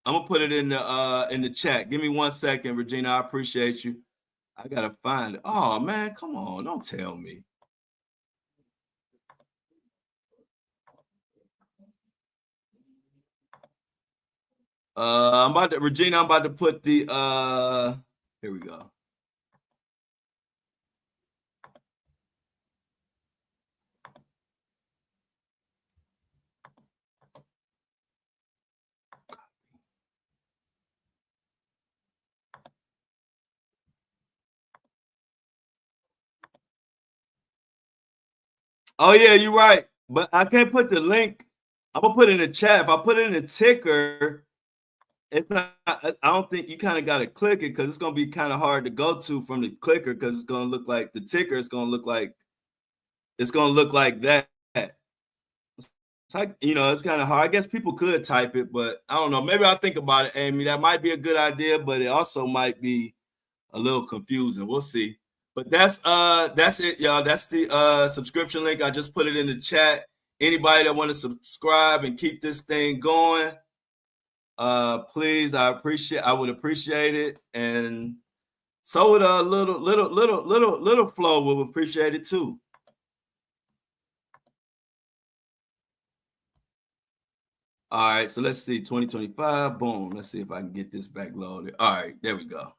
I'm gonna put it in the chat. Give me 1 second, Regina. I appreciate you. I gotta find it. Oh man, come on, don't tell me. Regina, I'm about to put the here we go. Oh yeah, you're right. But I can't put the link. I'm gonna put it in the chat. If I put it in the ticker, it's not. I don't think you kind of got to click it because it's gonna be kind of hard to go to from the clicker because it's gonna look like the ticker. It's gonna look like that. It's like, it's kind of hard. I guess people could type it, but I don't know. Maybe I'll think about it, Amy. That might be a good idea, but it also might be a little confusing. We'll see. But that's it, y'all. That's the subscription link. I just put it in the chat. Anybody that want to subscribe and keep this thing going, please, I would appreciate it. And so would little Flow will appreciate it too. All right, so let's see, 2025, boom. Let's see if I can get this back loaded. All right, there we go.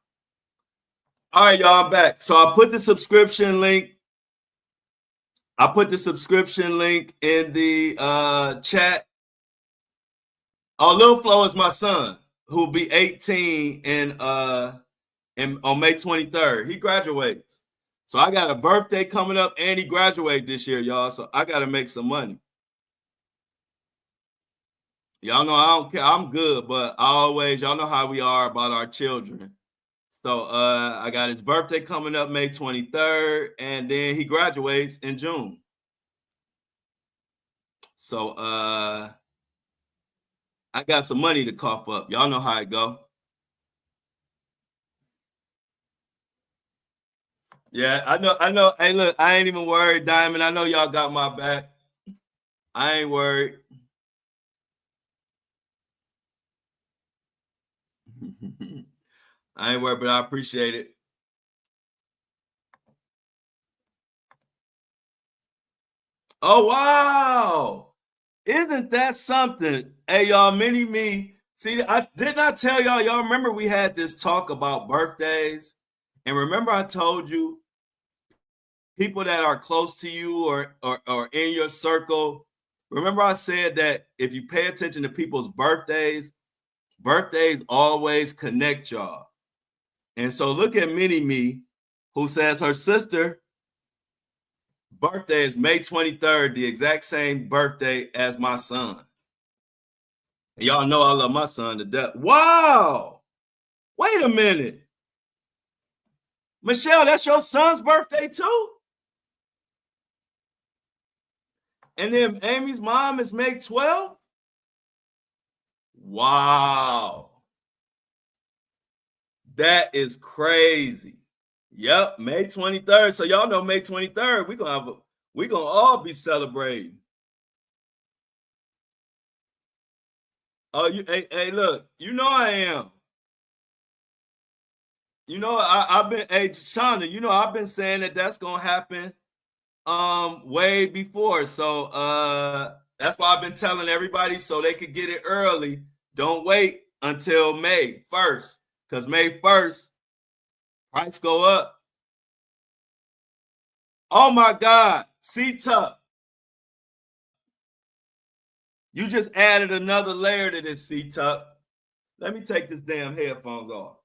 All right, y'all, I'm back. So I put the subscription link. I put the subscription link in the chat. Oh, Lil Flo is my son, who'll be 18 on May 23rd. He graduates. So I got a birthday coming up and he graduated this year, y'all. So I got to make some money. Y'all know I don't care. I'm good, but y'all know how we are about our children. So I got his birthday coming up May 23rd, and then he graduates in June. So I got some money to cough up. Y'all know how it go. Yeah, I know. Hey, look, I ain't even worried, Diamond. I know y'all got my back. I ain't worried. I ain't worried, but I appreciate it. Oh, wow. Isn't that something? Hey, y'all, mini-me. See, I did not tell y'all remember we had this talk about birthdays? And remember I told you people that are close to you or in your circle, remember I said that if you pay attention to people's birthdays always connect y'all. And so look at mini-me, who says her sister birthday is May 23rd, the exact same birthday as my son. And y'all know I love my son to death. Wow. Wait a minute. Michelle, that's your son's birthday too? And then Amy's mom is May 12th? Wow. That is crazy. Yep, May 23rd. So y'all know May 23rd, we're gonna all be celebrating. Oh, hey, look, you know I am. You know, I've been, hey, Shonda, you know, I've been saying that that's gonna happen way before. So that's why I've been telling everybody so they could get it early. Don't wait until May 1st, because May 1st, price go up. Oh my God, C-Tuck. You just added another layer to this, C-Tuck. Let me take this damn headphones off.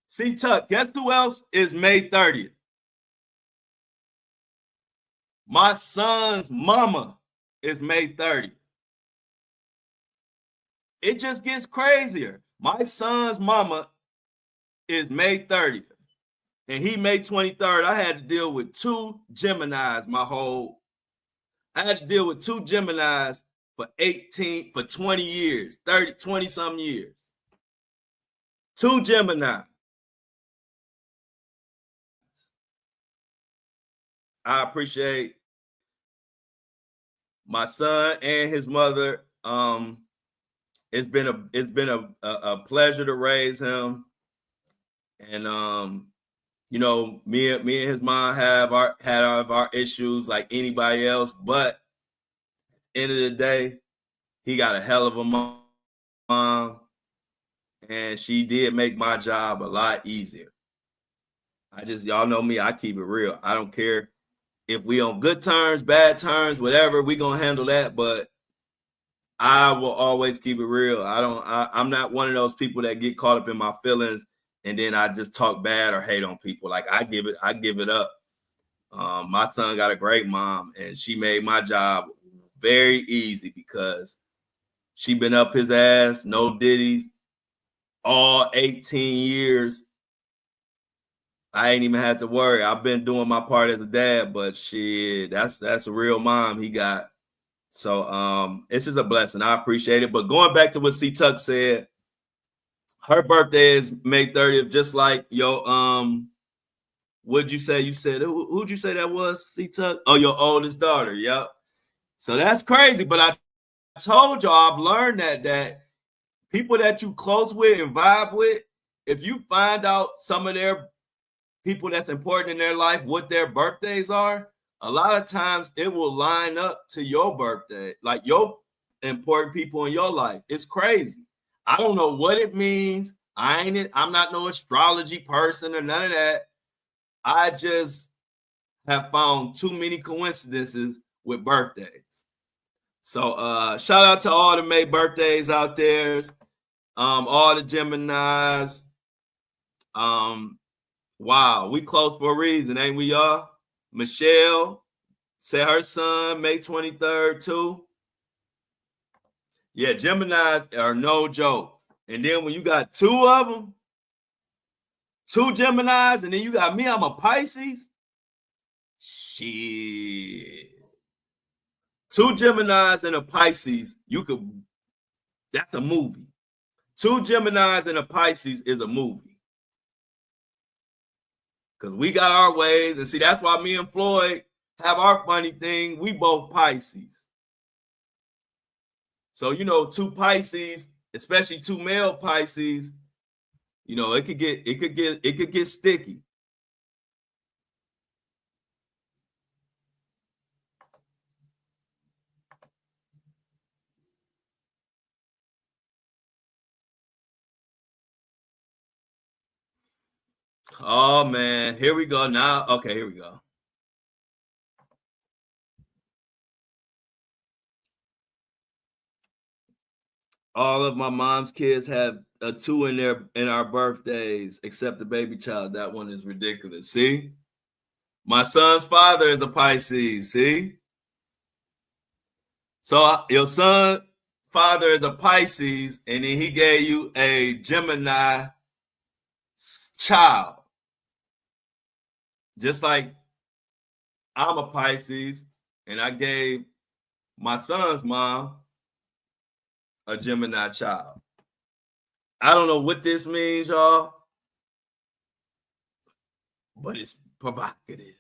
C-Tuck, guess who else is May 30th? My son's mama is May 30th. It just gets crazier. My son's mama is May 30th. and he May 23rd. I had to deal with two Geminis I had to deal with two Geminis for 20 years, 20 some years. Two Gemini. I appreciate my son and his mother. It's been a pleasure to raise him. And you know, me and his mom had our issues like anybody else, but at the end of the day, he got a hell of a mom, and she did make my job a lot easier. Y'all know me, I keep it real. I don't care if we on good terms, bad terms, whatever, we gonna handle that, but I will always keep it real. I'm not one of those people that get caught up in my feelings and then I just talk bad or hate on people. Like I give it up. My son got a great mom, and she made my job very easy because she been up his ass, no Diddy's, all 18 years. I ain't even had to worry. I've been doing my part as a dad, but shit, that's a real mom he got. So it's just a blessing. I appreciate it. But going back to what C Tuck said, her birthday is May 30th, just like what'd you say? You said who'd you say that was, C Tuck? Oh, your oldest daughter. Yep. So that's crazy. But I told y'all I've learned that people that you close with and vibe with, if you find out some of their people that's important in their life, what their birthdays are, a lot of times it will line up to your birthday, like your important people in your life. It's crazy. I don't know what it means. I'm not no astrology person or none of that. I just have found too many coincidences with birthdays. So shout out to all the May birthdays out there. All the Geminis. Wow, we close for a reason, ain't we, y'all? Michelle said her son May 23rd too. Yeah, Geminis are no joke. And then when you got two of them, two Geminis, and then you got me, I'm a Pisces. Shit. Two Geminis and a Pisces, that's a movie. Two Geminis and a Pisces is a movie. Because we got our ways. And see, that's why me and Floyd have our funny thing. We both Pisces. So, you know, two Pisces, especially two male Pisces, you know, it could get sticky. Oh man, here we go now. Okay, here we go. All of my mom's kids have a 2 in our birthdays, except the baby child. That one is ridiculous. See, my son's father is a Pisces. See, so your son father is a Pisces, and then he gave you a Gemini child. Just like I'm a Pisces, and I gave my son's mom a Gemini child. I don't know what this means, y'all, but it's provocative.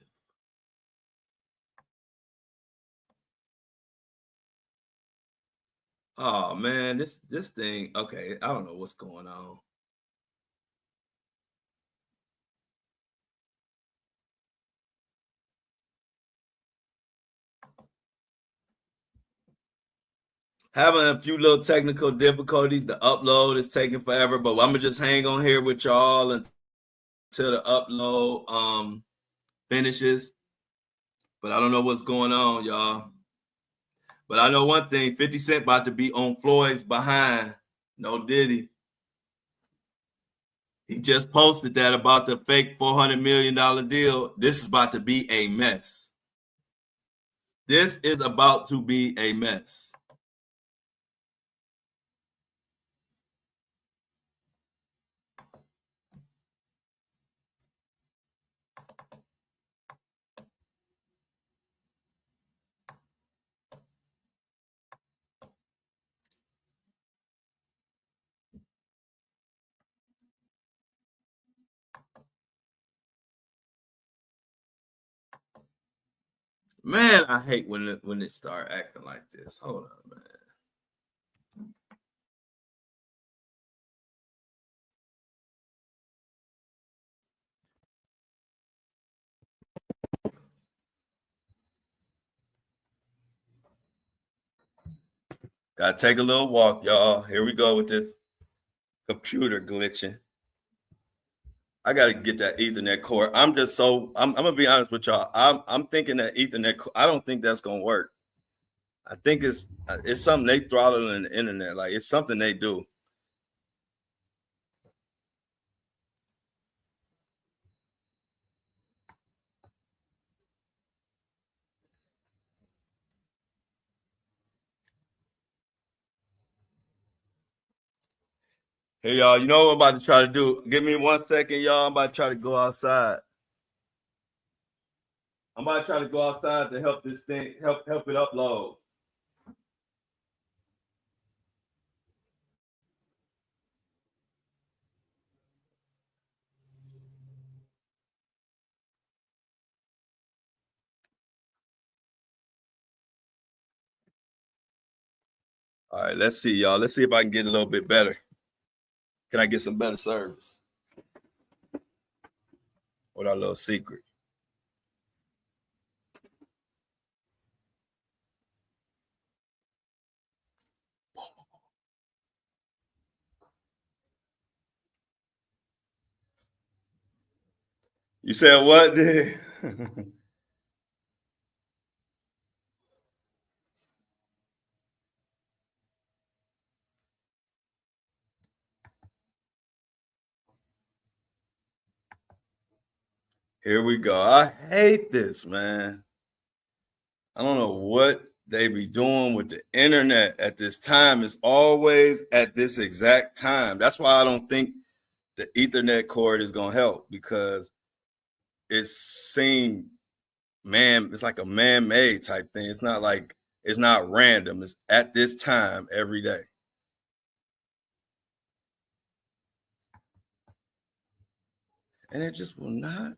Oh man, this thing. Okay, I don't know what's going on. Having a few little technical difficulties. The upload is taking forever, but I'm gonna just hang on here with y'all until the upload finishes. But I don't know what's going on, y'all. But I know one thing: 50 Cent about to be on Floyd's behind. No Diddy. He just posted that about the fake $400 million deal. This is about to be a mess. This is about to be a mess. Man, I hate when it start acting like this. Hold on, man. Gotta take a little walk, y'all. Here we go with this computer glitching. I gotta get that Ethernet cord. I'm gonna be honest with y'all. I'm thinking that Ethernet. I don't think that's gonna work. I think it's something they throttle in the internet. Like it's something they do. Hey y'all, you know what I'm about to try to do? Give me 1 second, y'all. I'm about to try to go outside. I'm about to try to go outside to help this thing help it upload. All right, let's see, y'all. Let's see if I can get a little bit better. Can I get some better service? With our little secret. You said what, dude? Here we go. I hate this, man. I don't know what they be doing with the internet at this time. It's always at this exact time. That's why I don't think the Ethernet cord is gonna help, because it's like a man-made type thing. It's not random. It's at this time every day. And it just will not.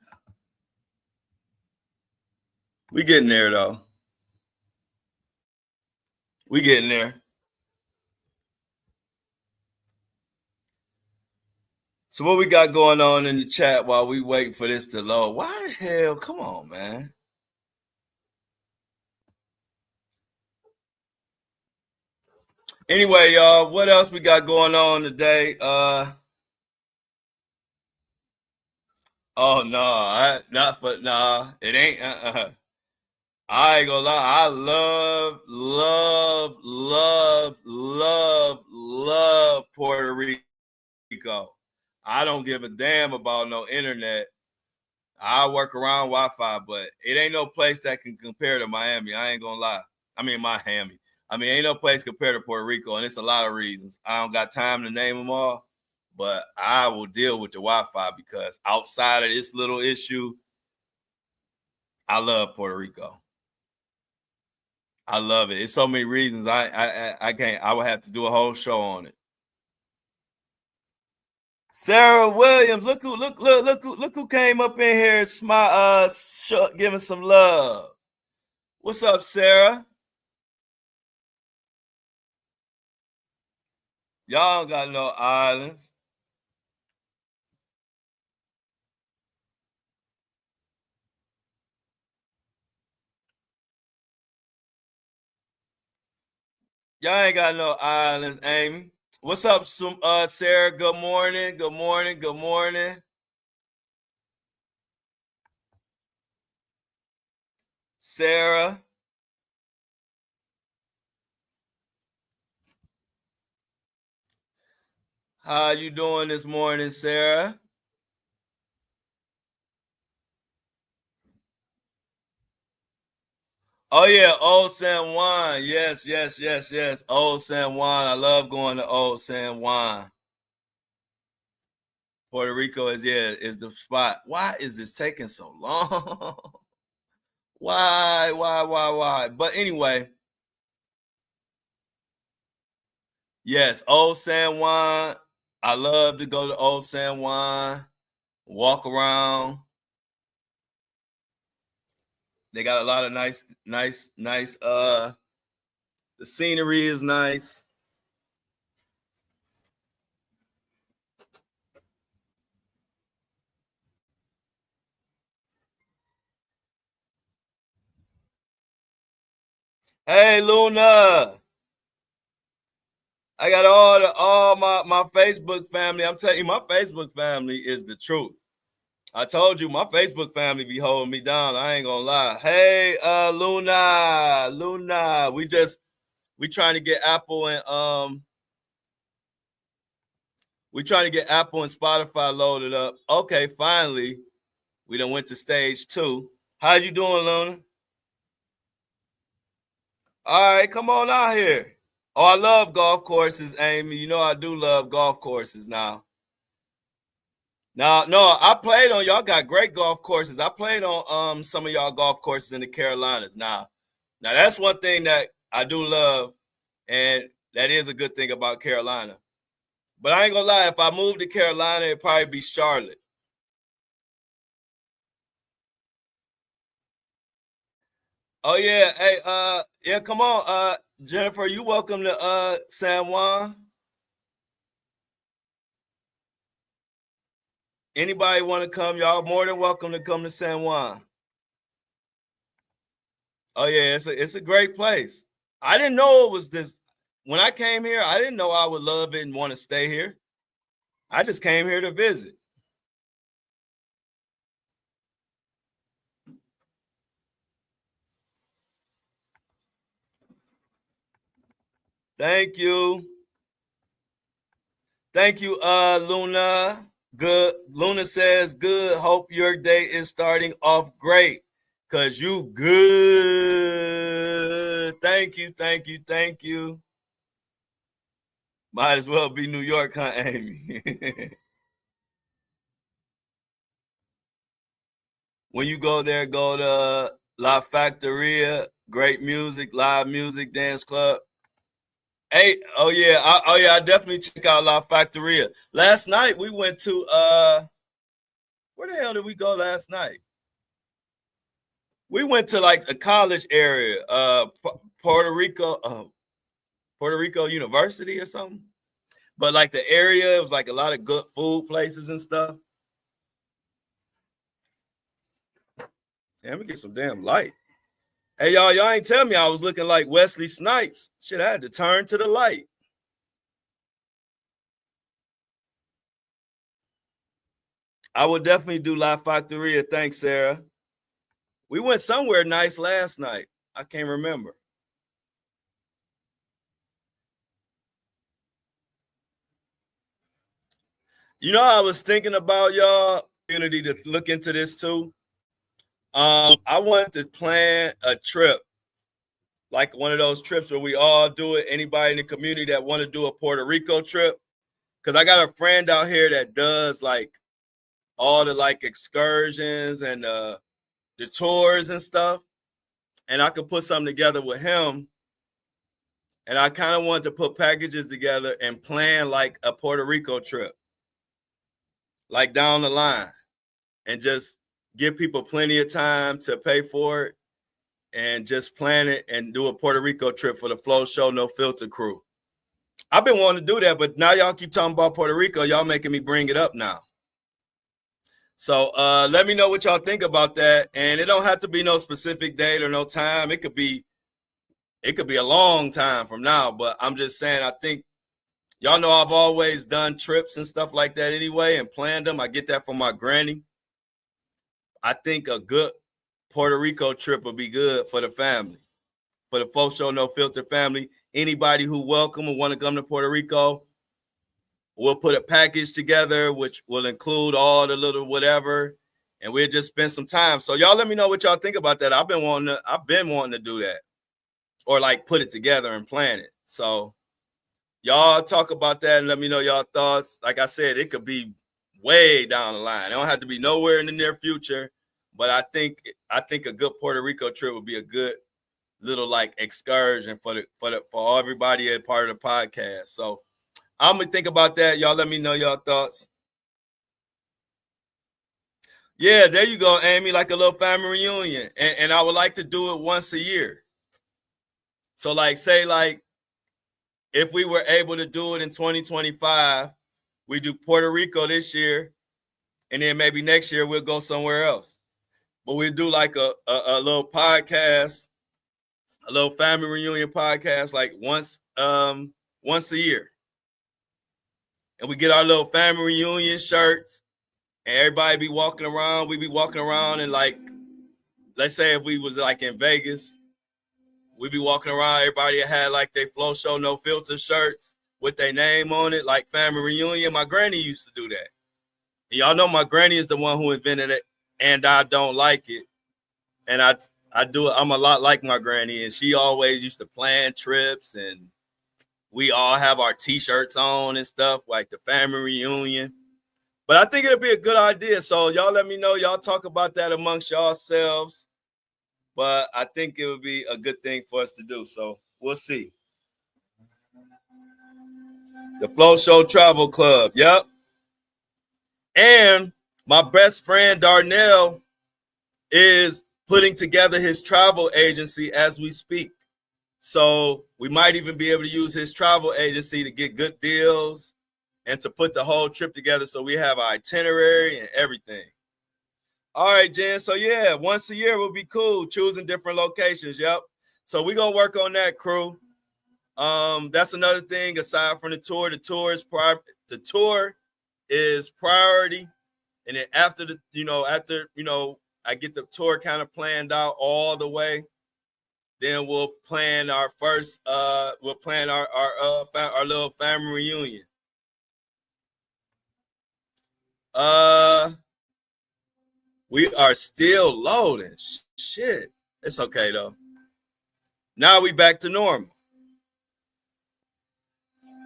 We getting there though. We getting there. So what we got going on in the chat while we waiting for this to load? Why the hell? Come on, man. Anyway, y'all, what else we got going on today? Oh no, it ain't. I ain't gonna lie. I love Puerto Rico. I don't give a damn about no internet. I work around Wi-Fi, but it ain't no place that can compare to Miami. I ain't gonna lie. I mean, Miami. Ain't no place compared to Puerto Rico, and it's a lot of reasons. I don't got time to name them all, but I will deal with the Wi-Fi, because outside of this little issue, I love Puerto Rico. I love it. It's so many reasons. I can't. I would have to do a whole show on it. Sarah Williams, look who came up in here, giving some love. What's up, Sarah? Y'all don't got no islands. Y'all ain't got no islands, Amy. What's up, Sarah? Good morning. Good morning. Good morning. Sarah. How you doing this morning, Sarah? Oh yeah, Old San Juan. Yes. Old San Juan. I love going to Old San Juan. Puerto Rico is the spot. Why is this taking so long? Why? But anyway, yes, Old San Juan. I love to go to Old San Juan, walk around. They got a lot of nice. The scenery is nice. Hey, Luna. I got all my Facebook family. I'm telling you, my Facebook family is the truth. I told you my Facebook family be holding me down. I ain't gonna lie. Hey, Luna. We trying to get Apple and we trying to get Apple and Spotify loaded up. Okay, finally, we done went to stage 2. How you doing, Luna? All right, come on out here. Oh, I love golf courses, Amy. You know I do love golf courses now. No, I played on y'all got great golf courses. I played on some of y'all golf courses in the Carolinas. Now that's one thing that I do love, and that is a good thing about Carolina. But I ain't gonna lie, if I moved to Carolina, it'd probably be Charlotte. Oh yeah, hey, yeah, come on, Jennifer, you welcome to San Juan. Anybody want to come? Y'all more than welcome to come to San Juan. Oh yeah, it's a great place. I didn't know it was this. When I came here, I didn't know I would love it and want to stay here. I just came here to visit. Thank you. Thank you, Luna. Good. Luna says, good. Hope your day is starting off great. Cause you good. Thank you. Might as well be New York, huh, Amy? When you go there, go to La Factoria. Great music, live music, dance club. Hey, oh yeah, I definitely check out La Factoria. Last night we went to where the hell did we go last night? We went to like a college area, Puerto Rico University or something. But like the area, it was like a lot of good food places and stuff. Yeah, let me get some damn light. Hey, y'all ain't tell me I was looking like Wesley Snipes. Shit, I had to turn to the light. I would definitely do La Factoria. Thanks, Sarah. We went somewhere nice last night. I can't remember. You know, I was thinking about y'all community to look into this too. I wanted to plan a trip, like one of those trips where we all do it. Anybody in the community that want to do a Puerto Rico trip, because I got a friend out here that does like all the like excursions and the tours and stuff, and I could put something together with him. And I kind of wanted to put packages together and plan like a Puerto Rico trip, like down the line, and just give people plenty of time to pay for it and just plan it and do a Puerto Rico trip for the Flow Show No Filter crew. I've been wanting to do that, but now y'all keep talking about Puerto Rico. Y'all making me bring it up now. So let me know what y'all think about that. And it don't have to be no specific date or no time. It could be a long time from now, but I'm just saying, I think y'all know I've always done trips and stuff like that anyway and planned them. I get that from my granny. I think a good Puerto Rico trip would be good for the family, for the Flow Show No Filter family. Anybody who welcome and want to come to Puerto Rico, we'll put a package together, which will include all the little whatever, and we'll just spend some time. So y'all let me know what y'all think about that. I've been wanting to do that, or like put it together and plan it. So y'all talk about that and let me know y'all thoughts. Like I said, it could be way down the line. It don't have to be nowhere in the near future, but I think a good Puerto Rico trip would be a good little like excursion for everybody at part of the podcast. So I'm gonna think about that. Y'all let me know y'all thoughts. Yeah, there you go, Amy, like a little family reunion. And I would like to do it once a year. So like say like if we were able to do it in 2025, we do Puerto Rico this year, and then maybe next year we'll go somewhere else. But we do like a little podcast, a little family reunion podcast, like once a year. And we get our little family reunion shirts, and everybody be walking around. We be walking around, and like, let's say if we was like in Vegas, we be walking around. Everybody had like their Flow Show No Filter shirts with their name on it, like family reunion. My granny used to do that. And y'all know my granny is the one who invented it, and I don't like it. And I do it. I'm a lot like my granny, and she always used to plan trips, and we all have our T-shirts on and stuff, like the family reunion. But I think it'll be a good idea. So y'all let me know. Y'all talk about that amongst yourselves. But I think it would be a good thing for us to do. So we'll see. The Flow Show Travel Club. Yep. And my best friend Darnell is putting together his travel agency as we speak. So we might even be able to use his travel agency to get good deals and to put the whole trip together so we have our itinerary and everything. All right, Jen. So yeah, once a year will be cool, choosing different locations. Yep. So we're gonna work on that, crew. That's another thing aside from the tour. The tour is priority. And then after I get the tour kind of planned out all the way, then we'll plan our first our little family reunion. We are still loading. Shit. It's okay though. Now we back to normal.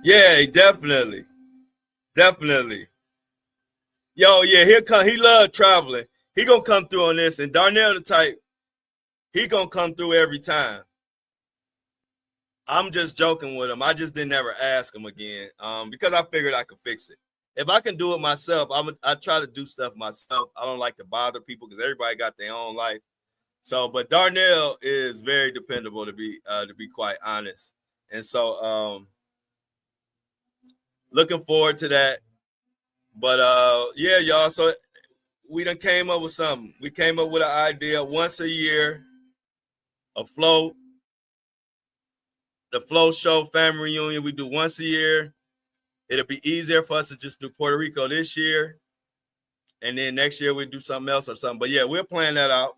Yeah, definitely. Definitely. Yo, yeah, here come. He love traveling. He gonna come through on this, and Darnell the type, he gonna come through every time. I'm just joking with him. I just didn't ever ask him again, because I figured I could fix it. If I can do it myself, I try to do stuff myself. I don't like to bother people because everybody got their own life. So, but Darnell is very dependable to be quite honest, and so looking forward to that. But yeah, y'all. So we done came up with something. We came up with an idea once a year, the Flow Show family reunion. We do once a year. It'll be easier for us to just do Puerto Rico this year. And then next year we'll do something else or something. But yeah, we'll plan that out.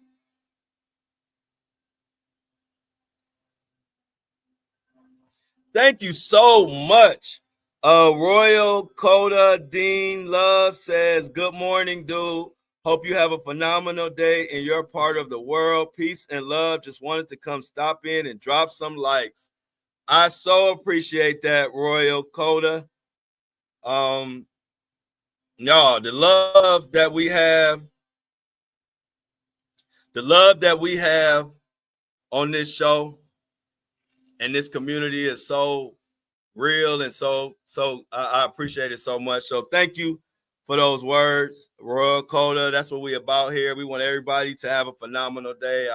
Thank you so much. Royal Coda Dean Love says, good morning, dude. Hope you have a phenomenal day in your part of the world. Peace and love. Just wanted to come stop in and drop some likes. I so appreciate that, Royal Coda. Y'all, the love that we have on this show and this community is so real, and so I appreciate it so much. So thank you for those words, Royal Coda. That's what we about here. We want everybody to have a phenomenal day.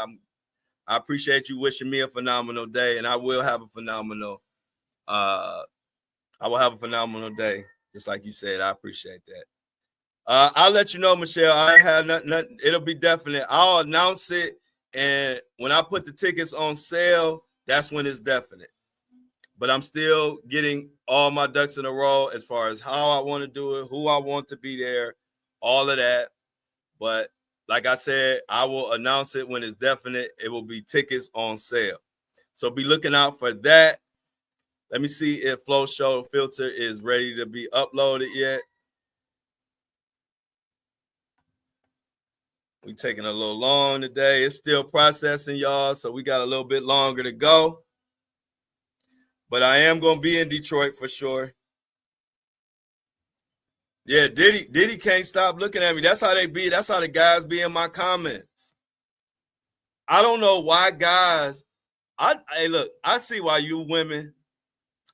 I appreciate you wishing me a phenomenal day, and I will have a phenomenal day, just like you said. I appreciate that. I'll let you know, Michelle. I ain't have nothing. It'll be definite. I'll announce it, and when I put the tickets on sale, that's when it's definite. But I'm still getting all my ducks in a row as far as how I want to do it, who I want to be there, all of that. But like I said, I will announce it when it's definite. It will be tickets on sale. So be looking out for that. Let me see if Flow Show Filter is ready to be uploaded yet. We're taking a little long today. It's still processing, y'all, so we got a little bit longer to go. But I am going to be in Detroit for sure. Yeah, Diddy can't stop looking at me. That's how they be. That's how the guys be in my comments. I don't know why guys. Hey, look, I see why you women.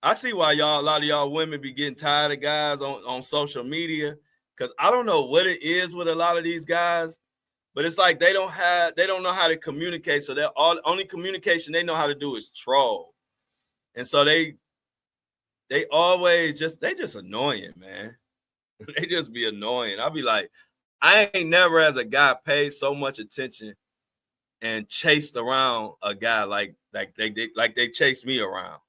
I see why a lot of y'all women be getting tired of guys on social media because I don't know what it is with a lot of these guys, but it's like they don't know how to communicate. So they're only communication they know how to do is troll. And so they always just annoying, man. They just be annoying. I'll be like, I ain't never as a guy paid so much attention and chased around a guy like they chased me around.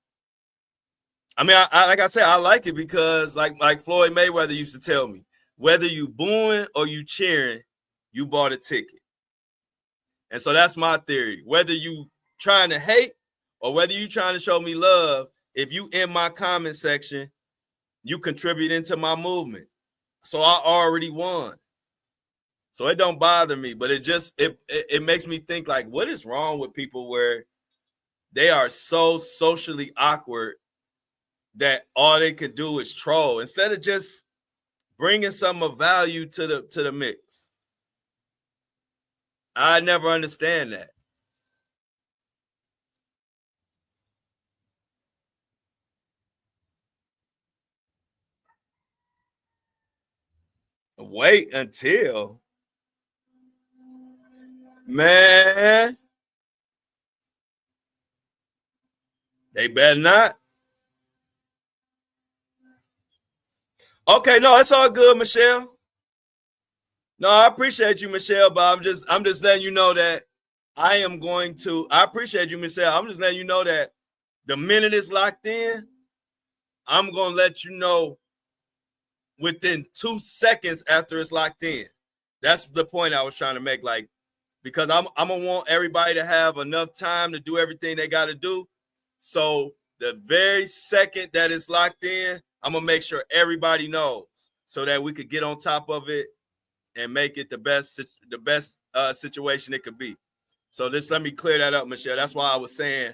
I mean, I like I said, I like it because like Floyd Mayweather used to tell me, whether you booing or you cheering, you bought a ticket. And so that's my theory. Whether you trying to hate or whether you trying to show me love, if you in my comment section, you contribute into my movement. So I already won. So it don't bother me, but it makes me think like, what is wrong with people where they are so socially awkward that all they could do is troll instead of just bringing some of value to the mix? I never understand that. Wait until, man, they better not. Okay, no, it's all good, Michelle. No, I appreciate you, Michelle, but I'm just letting you know that I appreciate you, Michelle. I'm just letting you know that the minute it's locked in, I'm gonna let you know within 2 seconds after it's locked in. That's the point I was trying to make, like, because I'm gonna want everybody to have enough time to do everything they got to do. So the very second that it's locked in, I'm gonna make sure everybody knows so that we could get on top of it and make it the best situation it could be. So just let me clear that up, Michelle. That's why I was saying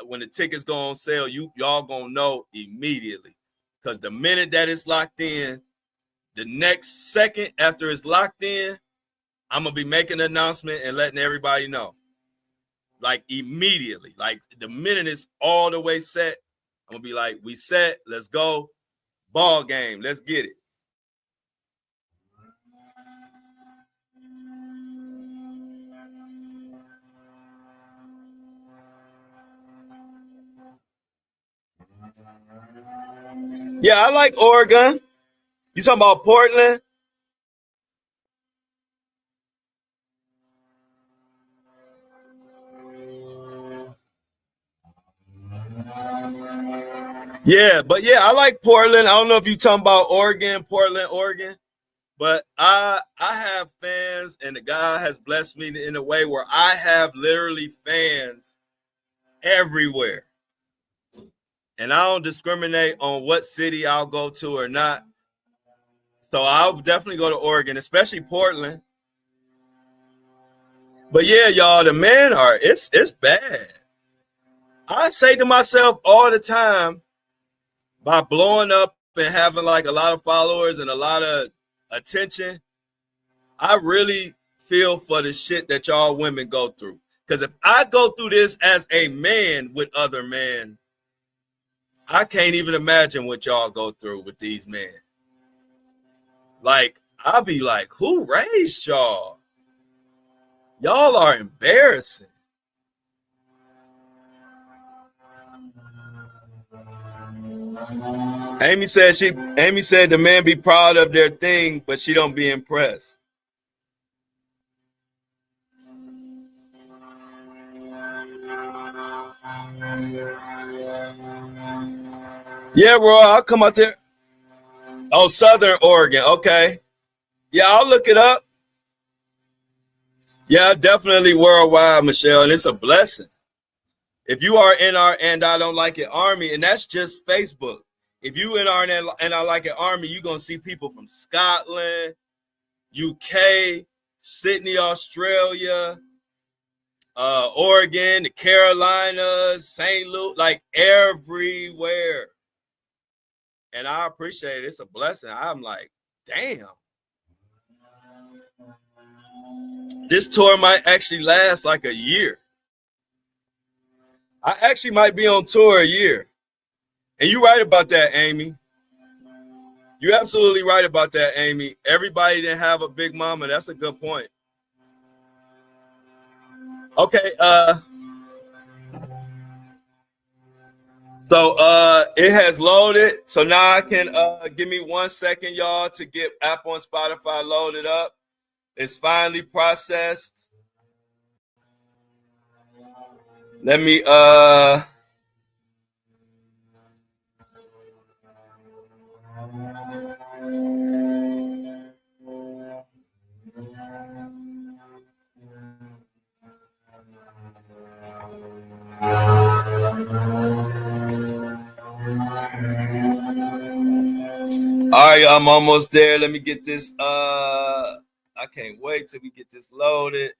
when the tickets go on sale, y'all gonna know immediately. Because the minute that it's locked in, the next second after it's locked in, I'm gonna be making an announcement and letting everybody know. Like immediately. Like the minute it's all the way set, I'm gonna be like, we set, let's go. Ball game, let's get it. Yeah, I like Oregon. You talking about Portland? Yeah, but yeah, I like Portland. I don't know if you talking about Oregon, Portland, Oregon, but I have fans, and the guy has blessed me in a way where I have literally fans everywhere. And I don't discriminate on what city I'll go to or not. So I'll definitely go to Oregon, especially Portland. But yeah, y'all, the men it's bad. I say to myself all the time, by blowing up and having like a lot of followers and a lot of attention, I really feel for the shit that y'all women go through. Because if I go through this as a man with other men, I can't even imagine what y'all go through with these men. Like, I'll be like, who raised y'all? Y'all are embarrassing. Amy said the men be proud of their thing, but she don't be impressed. Yeah, bro, I'll come out there. Oh, Southern Oregon. Okay. Yeah, I'll look it up. Yeah, definitely worldwide, Michelle, and it's a blessing. If you are in our and I don't like it Army, and that's just Facebook. If you in our and I like it Army, you're gonna see people from Scotland, UK, Sydney, Australia, Oregon, the Carolinas, St. Louis, like everywhere. And I appreciate it. It's a blessing. I'm like, damn. This tour might actually last like a year. I actually might be on tour a year. And you're right about that, Amy. You're absolutely right about that, Amy. Everybody didn't have a big mama. That's a good point. Okay, so it has loaded. So now I can give me 1 second, y'all, to get Apple and Spotify loaded up. It's finally processed. Let me all right, I'm almost there. Let me get this. I can't wait till we get this loaded.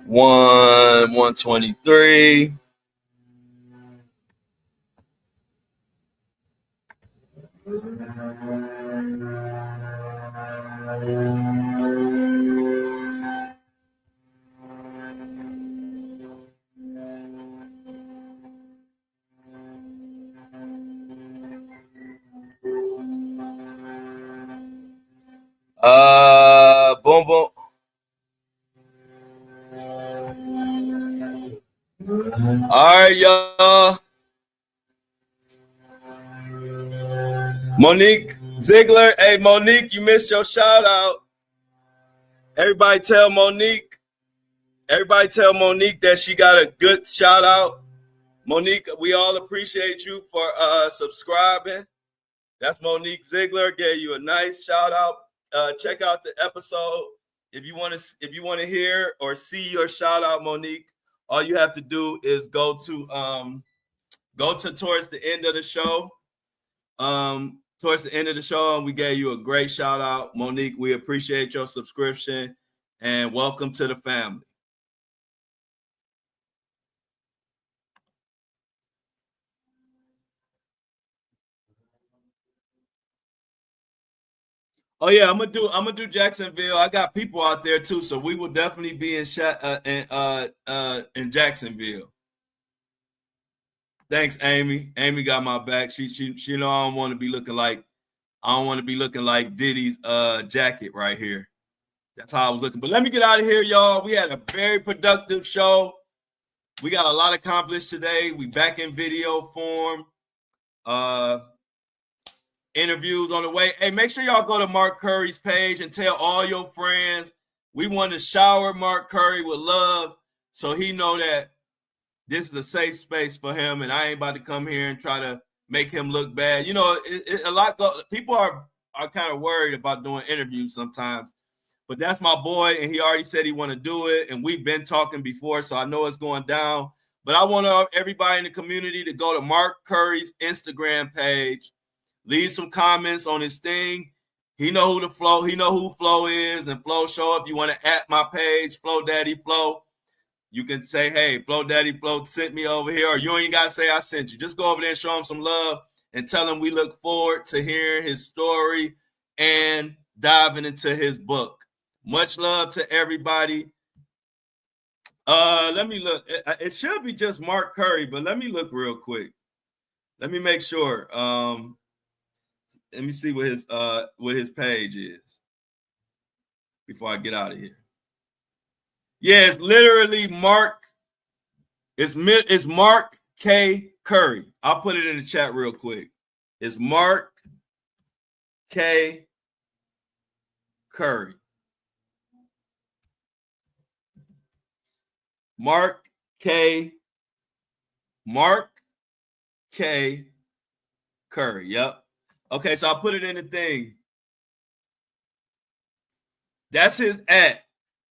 One 123. Boom, boom. All right, y'all. Monique Ziegler. Hey, Monique, you missed your shout out. Everybody tell Monique that she got a good shout out. Monique, we all appreciate you for subscribing. That's Monique Ziegler. Gave you a nice shout out. Check out the episode. If you want to hear or see your shout out, Monique, all you have to do is go to towards the end of the show. Towards the end of the show, and we gave you a great shout out, Monique. We appreciate your subscription and welcome to the family. Oh yeah, I'm gonna do Jacksonville. I got people out there too, so we will definitely be in Jacksonville. Thanks, Amy. Amy got my back. She know I don't want to be looking like Diddy's jacket right here. That's how I was looking. But let me get out of here, y'all. We had a very productive show. We got a lot accomplished today. We back in video form. Interviews on the way. Hey, make sure y'all go to Mark Curry's page and tell all your friends we want to shower Mark Curry with love so he know that this is a safe space for him, and I ain't about to come here and try to make him look bad. You know, people are kind of worried about doing interviews sometimes, but that's my boy, and he already said he want to do it, and we've been talking before, so I know it's going down. But I want everybody in the community to go to Mark Curry's Instagram page. Leave some comments on his thing. He know who Flo is, and Flo show up. You want to at my page, Flo Daddy Flo. You can say, hey, Flo Daddy Flo sent me over here, or you ain't got to say I sent you. Just go over there and show him some love and tell him we look forward to hearing his story and diving into his book. Much love to everybody. Let me look. It should be just Mark Curry, but let me look real quick. Let me make sure. Let me see what his page is before I get out of here. Yeah, it's literally Mark. It's Mark K. Curry. I'll put it in the chat real quick. It's Mark K. Curry. Mark K. Curry. Yep. Okay, so I'll put it in the thing. That's his @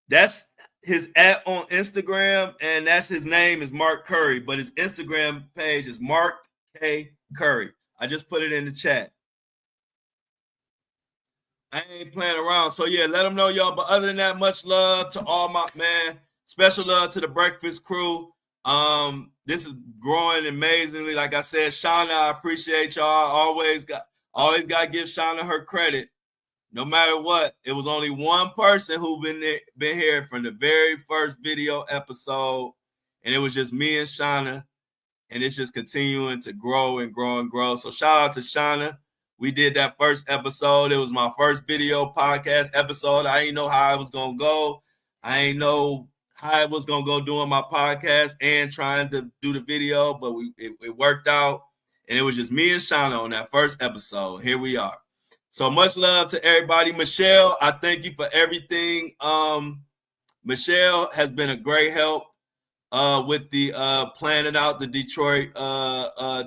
That's his @ on Instagram, and that's his name is Mark Curry, but his Instagram page is Mark K. Curry. I just put it in the chat. I ain't playing around. So yeah, let them know, y'all. But other than that, much love to all my man. Special love to the Breakfast crew. This is growing amazingly. Like I said, Shauna, I appreciate y'all. Always got to give Shauna her credit. No matter what, it was only one person who been here from the very first video episode, And it was just me and Shauna, and it's just continuing to grow and grow and grow. So shout out to Shauna. We did that first episode. It was my first video podcast episode. I didn't know how I was going to go. I ain't know how I was going to go doing my podcast and trying to do the video, but it worked out. And it was just me and Shauna on that first episode. Here we are. So much love to everybody. Michelle, I thank you for everything. Michelle has been a great help with the planning out the Detroit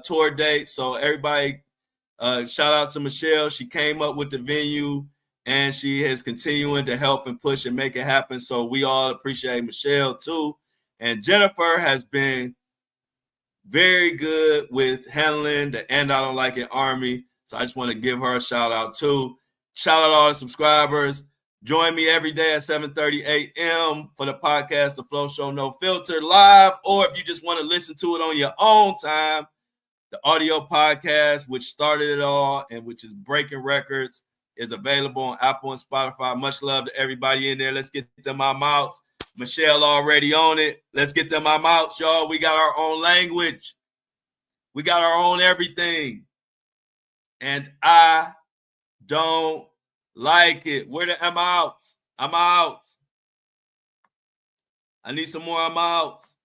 tour date. So everybody, shout out to Michelle. She came up with the venue, and she is continuing to help and push and make it happen. So we all appreciate Michelle too. And Jennifer has been very good with handling the And I Don't Like It Army. So I just want to give her a shout out too. Shout out all the subscribers. Join me every day at 7:30 a.m. for the podcast, The Flow Show No Filter live, or if you just want to listen to it on your own time, the audio podcast, which started it all and which is breaking records, is available on Apple and Spotify. Much love to everybody in there. Let's get them my mouths. Michelle already on it. Let's get them my mouths, y'all. We got our own language. We got our own everything. And I don't like it. Where the I'm outs? I'm out. I need some more I'm outs.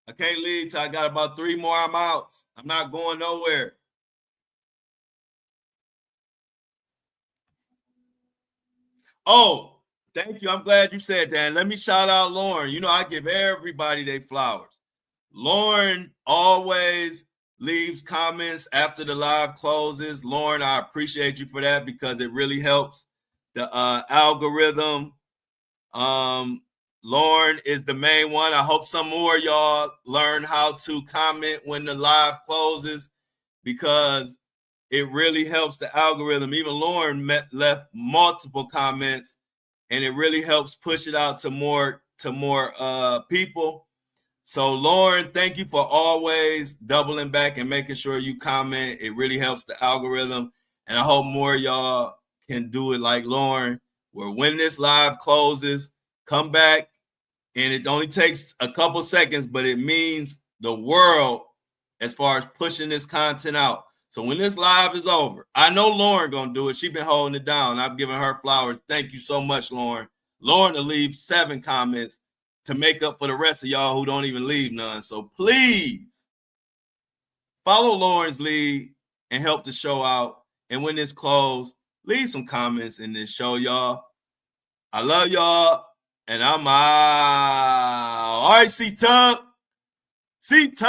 I can't leave till I got about 3 more I'm outs. I'm not going nowhere. Oh, thank you. I'm glad you said that. And let me shout out Lauren. You know, I give everybody their flowers. Lauren always leaves comments after the live closes. Lauren, I appreciate you for that because it really helps the algorithm. Lauren is the main one. I hope some more y'all learn how to comment when the live closes because it really helps the algorithm. Even Lauren left multiple comments, and it really helps push it out to more people. So, Lauren, thank you for always doubling back and making sure you comment. It really helps the algorithm, and I hope more y'all can do it like Lauren, where when this live closes, come back, and it only takes a couple seconds, but it means the world as far as pushing this content out. So when this live is over, I know Lauren gonna do it. She's been holding it down. I've given her flowers. Thank you so much, Lauren. Lauren will leave 7 comments to make up for the rest of y'all who don't even leave none. So please follow Lauren's lead and help the show out. And when this closed, leave some comments in this show, y'all. I love y'all, and I'm out. All right, C-Tug. C-Tone.